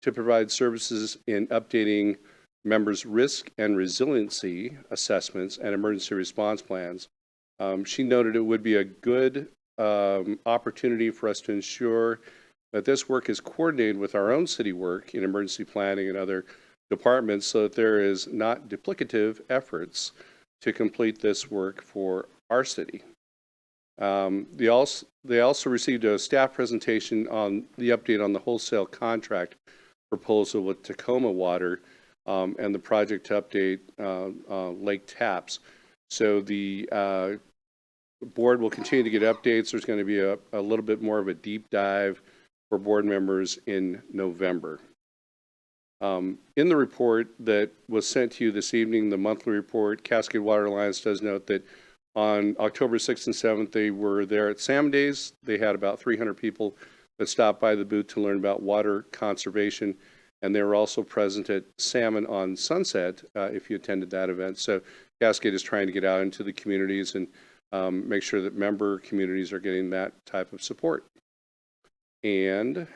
to provide services in updating members' risk and resiliency assessments and emergency response plans. She noted it would be a good opportunity for us to ensure that this work is coordinated with our own city work in emergency planning and other departments, so that there is not duplicative efforts to complete this work for our city. They also received a staff presentation on the update on the wholesale contract proposal with Tacoma Water and the project to update Lake Taps. So the board will continue to get updates. There's going to be a little bit more of a deep dive for board members in November. In the report that was sent to you this evening, the monthly report, Cascade Water Alliance does note that on October 6th and 7th, they were there at Salmon Days. They had about 300 people that stopped by the booth to learn about water conservation, and they were also present at Salmon on Sunset, if you attended that event. So Cascade is trying to get out into the communities and make sure that member communities are getting that type of support. And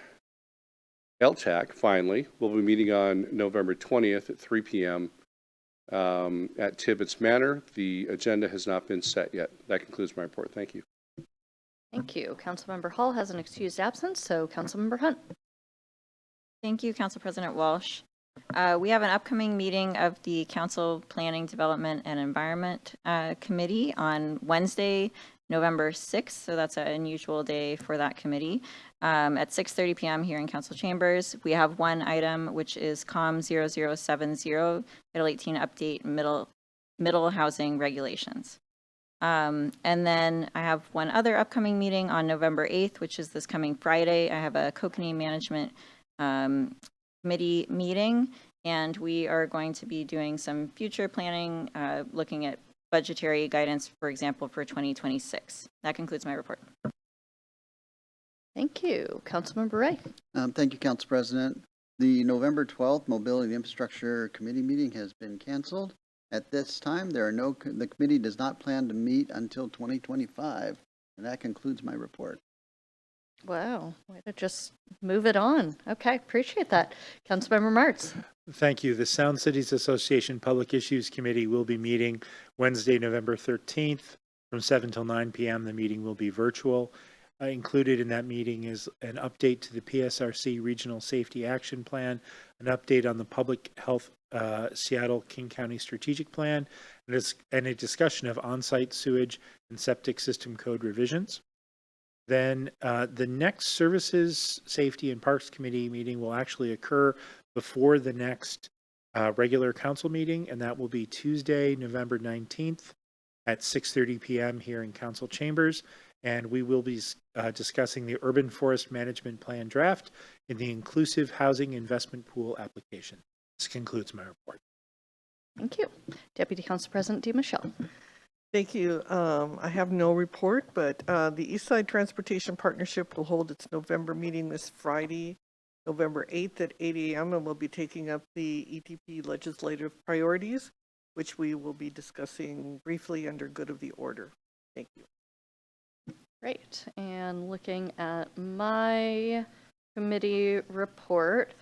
LTAC, finally, will be meeting on November 20th at 3 p.m. At Tibbetts Manor. The agenda has not been set yet. That concludes my report. Thank you. Thank you. Councilmember Hall has an excused absence, so Councilmember Hunt. Thank you, Council President Walsh. We have an upcoming meeting of the Council Planning, Development, and Environment Committee on Wednesday, November 6th, so that's an unusual day for that committee, at 6:30 p.m. here in Council Chambers. We have one item, which is COM 0070, Title 18 Update Middle Housing Regulations. And then I have one other upcoming meeting on November 8th, which is this coming Friday. I have a Kokanee Management Committee meeting, and we are going to be doing some future planning, looking at budgetary guidance, for example, for 2026. That concludes my report. Thank you. Councilmember Ray. Thank you, Council President. The November 12th Mobility and Infrastructure Committee meeting has been canceled. At this time, the committee does not plan to meet until 2025, and that concludes my report. Wow, way to just move it on. Okay, appreciate that. Councilmember Martz. Thank you. The Sound Cities Association Public Issues Committee will be meeting Wednesday, November 13th from 7 till 9 p.m. The meeting will be virtual. Included in that meeting is an update to the PSRC Regional Safety Action Plan, an update on the Public Health Seattle-King County Strategic Plan, and a discussion of on-site sewage and septic system code revisions. Then the next Services, Safety, and Parks Committee meeting will actually occur before the next regular council meeting, and that will be Tuesday, November 19th at 6:30 p.m. here in council chambers. And we will be discussing the Urban Forest Management Plan draft in the Inclusive Housing Investment Pool application. This concludes my report. Thank you. Deputy Council President DiMichele. Thank you. I have no report, but the Eastside Transportation Partnership will hold its November meeting this Friday, November 8th at 8 a.m. and we'll be taking up the ETP legislative priorities, which we will be discussing briefly under good of the order. Thank you. Great. And looking at my committee report,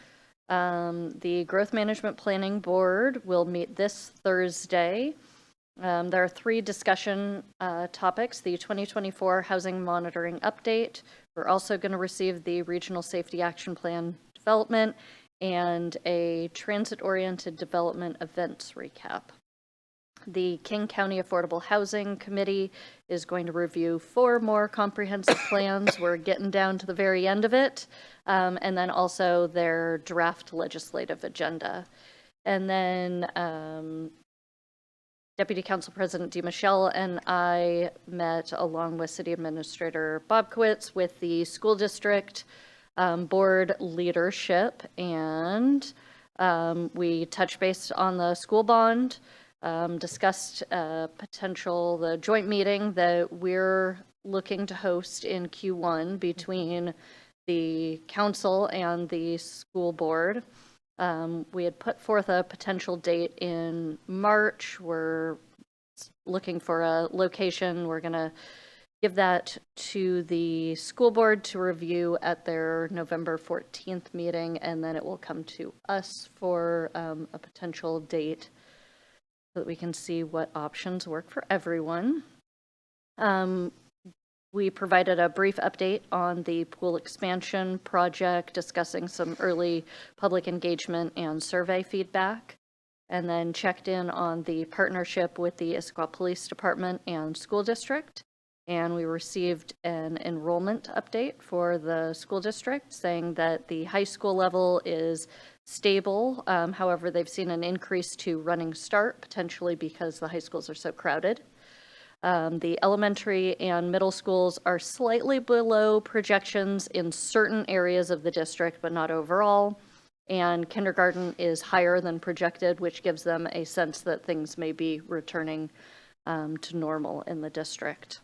the Growth Management Planning Board will meet this Thursday. There are 3 discussion topics: the 2024 Housing Monitoring Update. We're also going to receive the Regional Safety Action Plan development and a Transit-Oriented Development Events recap. The King County Affordable Housing Committee is going to review 4 more comprehensive plans. We're getting down to the very end of it. And then also their draft legislative agenda. And then Deputy Council President DiMichele and I met along with City Administrator Bobkowitz with the school district board leadership, and we touched base on the school bond. Discussed the joint meeting that we're looking to host in Q1 between the council and the school board. We had put forth a potential date in March. We're looking for a location. We're going to give that to the school board to review at their November 14th meeting, and then it will come to us for a potential date, so that we can see what options work for everyone. We provided a brief update on the pool expansion project, discussing some early public engagement and survey feedback, and then checked in on the partnership with the Issaquah Police Department and school district. And we received an enrollment update for the school district saying that the high school level is stable. However, they've seen an increase to running start, potentially because the high schools are so crowded. The elementary and middle schools are slightly below projections in certain areas of the district, but not overall. And kindergarten is higher than projected, which gives them a sense that things may be returning to normal in the district.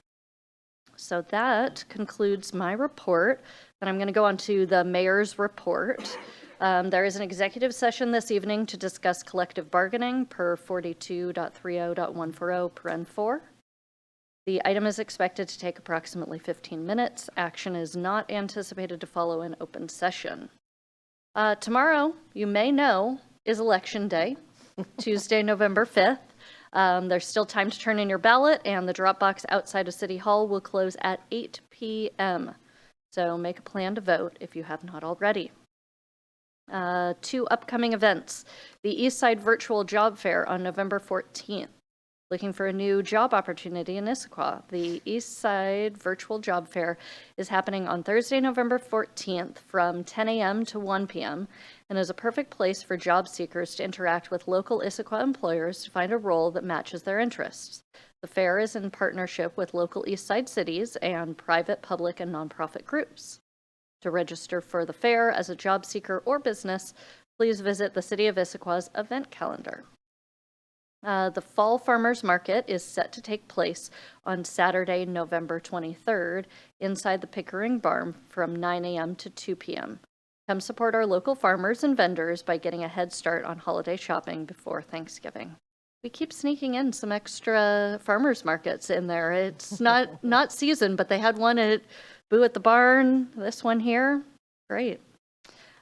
So that concludes my report. Then I'm going to go on to the mayor's report. There is an executive session this evening to discuss collective bargaining per 42.30.140 paren 4. The item is expected to take approximately 15 minutes. Action is not anticipated to follow in open session. Tomorrow, you may know, is Election Day, Tuesday, November 5th. There's still time to turn in your ballot, and the drop box outside of City Hall will close at 8 p.m. So make a plan to vote if you have not already. 2 upcoming events. The Eastside Virtual Job Fair on November 14th. Looking for a new job opportunity in Issaquah. The Eastside Virtual Job Fair is happening on Thursday, November 14th from 10 a.m. to 1 p.m. and is a perfect place for job seekers to interact with local Issaquah employers to find a role that matches their interests. The fair is in partnership with local Eastside cities and private, public, and nonprofit groups. To register for the fair as a job seeker or business, please visit the City of Issaquah's event calendar. The Fall Farmers Market is set to take place on Saturday, November 23rd, inside the Pickering Barn from 9 a.m. to 2 p.m. Come support our local farmers and vendors by getting a head start on holiday shopping before Thanksgiving. We keep sneaking in some extra farmers markets in there. It's not season, but they had one at Boo at the Barn, this one here. Great.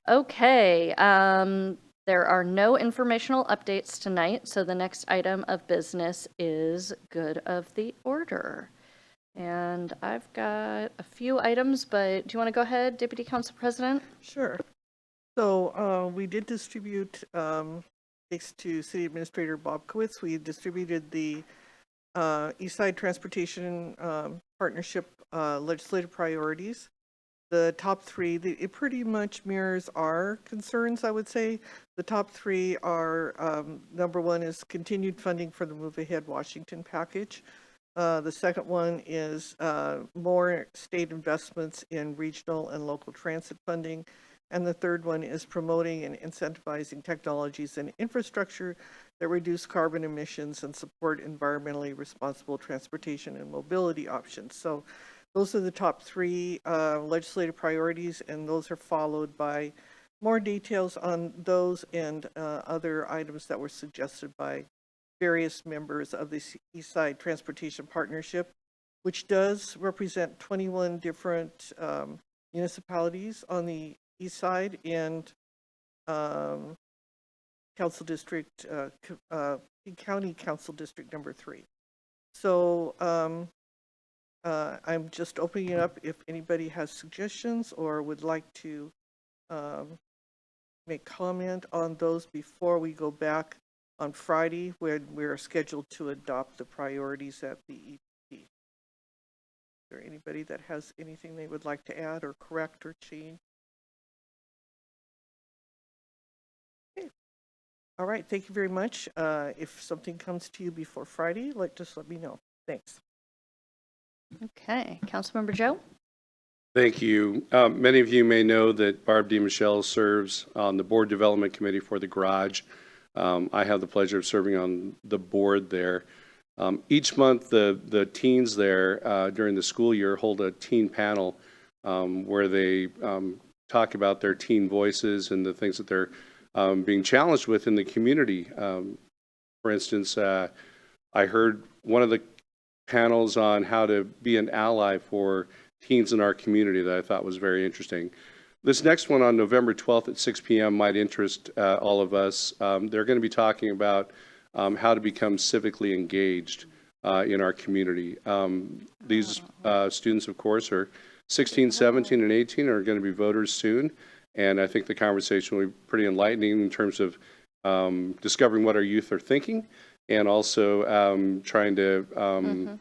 Okay, there are no informational updates tonight, so the next item of business is good of the order. And I've got a few items, but do you want to go ahead, Deputy Council President? Sure. So we did distribute, thanks to City Administrator Bob Kowitz, we distributed the Eastside Transportation Partnership legislative priorities. The top 3, it pretty much mirrors our concerns, I would say. The top 3 are, number 1 is continued funding for the Move Ahead Washington package. The second one is more state investments in regional and local transit funding. And the third one is promoting and incentivizing technologies and infrastructure that reduce carbon emissions and support environmentally responsible transportation and mobility options. So those are the top 3 legislative priorities, and those are followed by more details on those and other items that were suggested by various members of the Eastside Transportation Partnership, which does represent 21 different municipalities on the east side and council district, county council district number 3. So I'm just opening it up if anybody has suggestions or would like to make comment on those before we go back on Friday when we're scheduled to adopt the priorities at the EP. Is there anybody that has anything they would like to add or correct or change? Okay. All right, thank you very much. If something comes to you before Friday, just let me know. Thanks. Okay, Councilmember Joe? Thank you. Many of you may know that Barb DeMichelle serves on the Board Development Committee for the Garage. I have the pleasure of serving on the board there. Each month, the teens there during the school year hold a teen panel where they talk about their teen voices and the things that they're being challenged with in the community. For instance, I heard one of the panels on how to be an ally for teens in our community that I thought was very interesting. This next one on November 12th at 6 p.m. might interest all of us. They're going to be talking about how to become civically engaged in our community. These students, of course, are 16, 17, and 18, are going to be voters soon. And I think the conversation will be pretty enlightening in terms of discovering what our youth are thinking and also trying to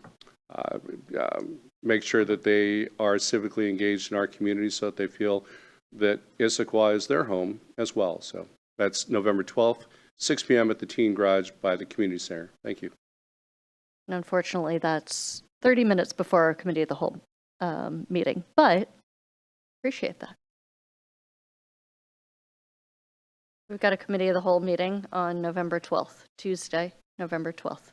make sure that they are civically engaged in our community so that they feel that Issaquah is their home as well. So that's November 12th, 6 p.m. at the Teen Garage by the Community Center. Thank you. And unfortunately, that's 30 minutes before our Committee of the Whole meeting, but appreciate that. We've got a Committee of the Whole meeting on November 12th, Tuesday, November 12th.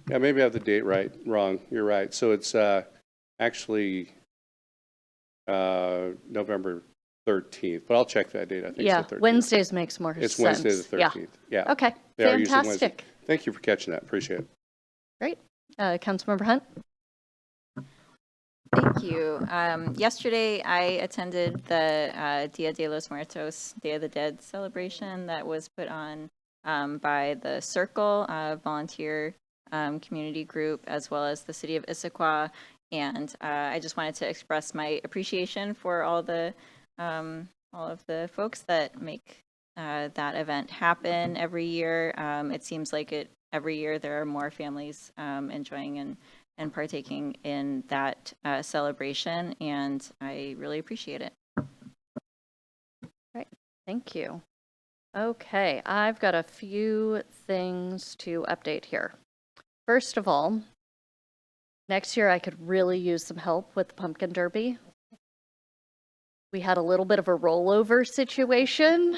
Yeah, maybe I have the date wrong. You're right. So it's actually November 13th, but I'll check that date. I think Yeah, it's the 13th. Wednesdays makes more sense. It's Wednesday the 13th. Yeah. Okay, They are usually Wednesday. fantastic. Thank you for catching that. Appreciate it. Great. Councilmember Hunt? Thank you. Yesterday, I attended the Dia de los Muertos, Day of the Dead celebration that was put on by the Circle volunteer community group, as well as the city of Issaquah. And I just wanted to express my appreciation for all of the folks that make that event happen every year. It seems like every year there are more families enjoying and partaking in that celebration, and I really appreciate it. Great, thank you. Okay, I've got a few things to update here. First of all, next year I could really use some help with the pumpkin derby. We had a little bit of a rollover situation,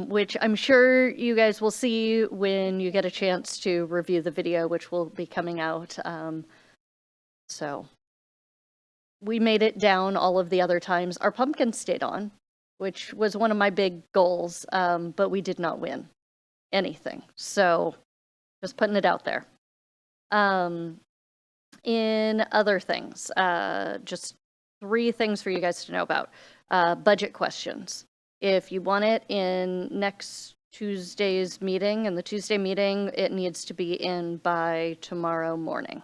which I'm sure you guys will see when you get a chance to review the video, which will be coming out. So we made it down all of the other times. Our pumpkin stayed on, which was one of my big goals, but we did not win anything. So just putting it out there. In other things, just 3 things for you guys to know about. Budget questions. If you want it in next Tuesday's meeting, in the Tuesday meeting, it needs to be in by tomorrow morning.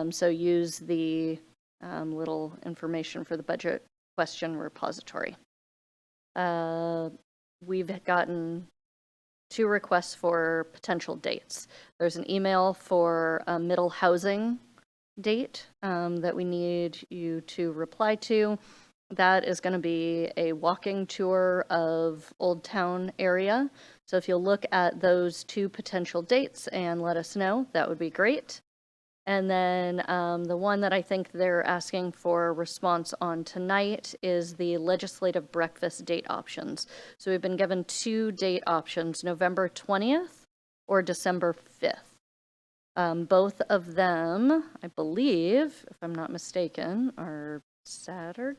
So use the little information for the budget question repository. We've gotten 2 requests for potential dates. There's an email for a middle housing date that we need you to reply to. That is going to be a walking tour of Old Town area. So if you'll look at those 2 potential dates and let us know, that would be great. And then the one that I think they're asking for a response on tonight is the legislative breakfast date options. So we've been given 2 date options, November 20th or December 5th. Both of them, I believe, if I'm not mistaken, are Saturdays?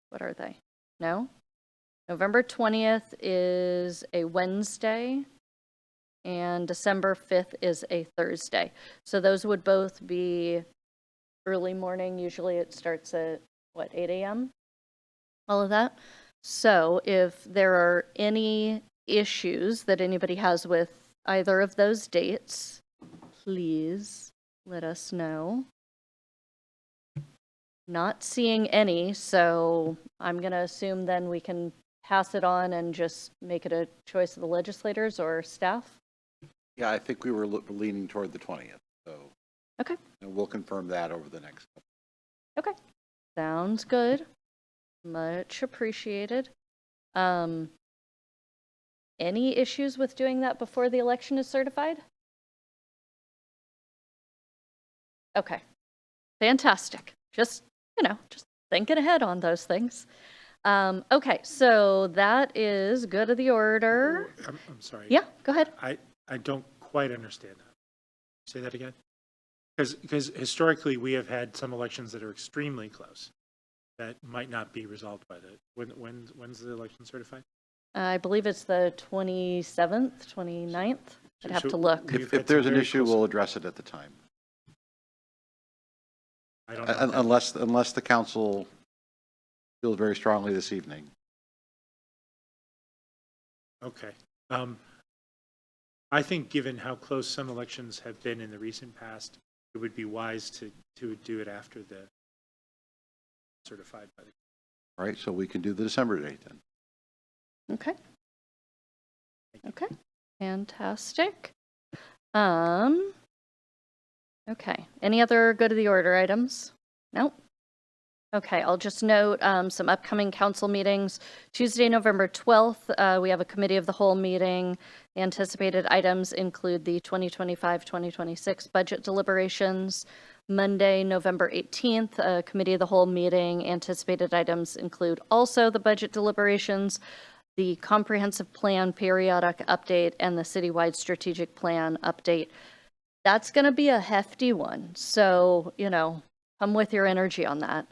What are they? No? November 20th is a Wednesday, and December 5th is a Thursday. So those would both be early morning. Usually it starts at, 8 a.m.? All of that. So if there are any issues that anybody has with either of those dates, please let us know. Not seeing any, so I'm going to assume then we can pass it on and just make it a choice of the legislators or staff. Yeah, I think we were leaning toward the 20th, so. Okay. And we'll confirm that over the next couple. Okay. Sounds good. Much appreciated. Any issues with doing that before the election is certified? Okay. Fantastic. Just thinking ahead on those things. Okay, so that is good of the order. I'm sorry. Yeah, go ahead. I don't quite understand that. Say that again? Because historically, we have had some elections that are extremely close that might not be resolved by when's the election certified? I believe it's the 27th, 29th. I'd have to look. If there's an issue, we'll address it at the time. I don't know. Unless the council feels very strongly this evening. Okay. I think given how close some elections have been in the recent past, it would be wise to do it after the certified by the. All right, so we can do the December date then. Okay. Okay. Fantastic. Okay. Any other good of the order items? Nope. Okay, I'll just note some upcoming council meetings. Tuesday, November 12th, we have a committee of the whole meeting. Anticipated items include the 2025-2026 budget deliberations. Monday, November 18th, a committee of the whole meeting. Anticipated items include also the budget deliberations, the comprehensive plan periodic update, and the citywide strategic plan update. That's going to be a hefty one, so, come with your energy on that.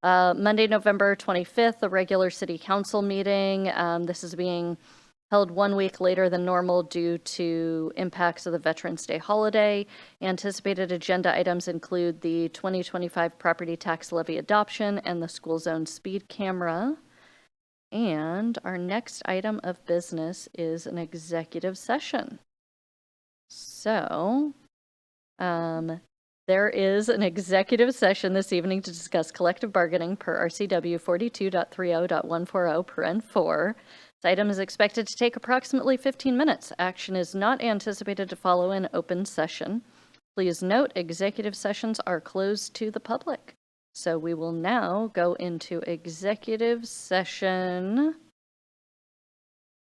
Monday, November 25th, the regular city council meeting. This is being held 1 week later than normal due to impacts of the Veterans Day holiday. Anticipated agenda items include the 2025 property tax levy adoption and the school zone speed camera. And our next item of business is an executive session. So, there is an executive session this evening to discuss collective bargaining per RCW 42.30.140 This item is expected to take approximately 15 minutes. Action is not anticipated to follow in open session. Please note, executive sessions are closed to the public. So we will now go into executive session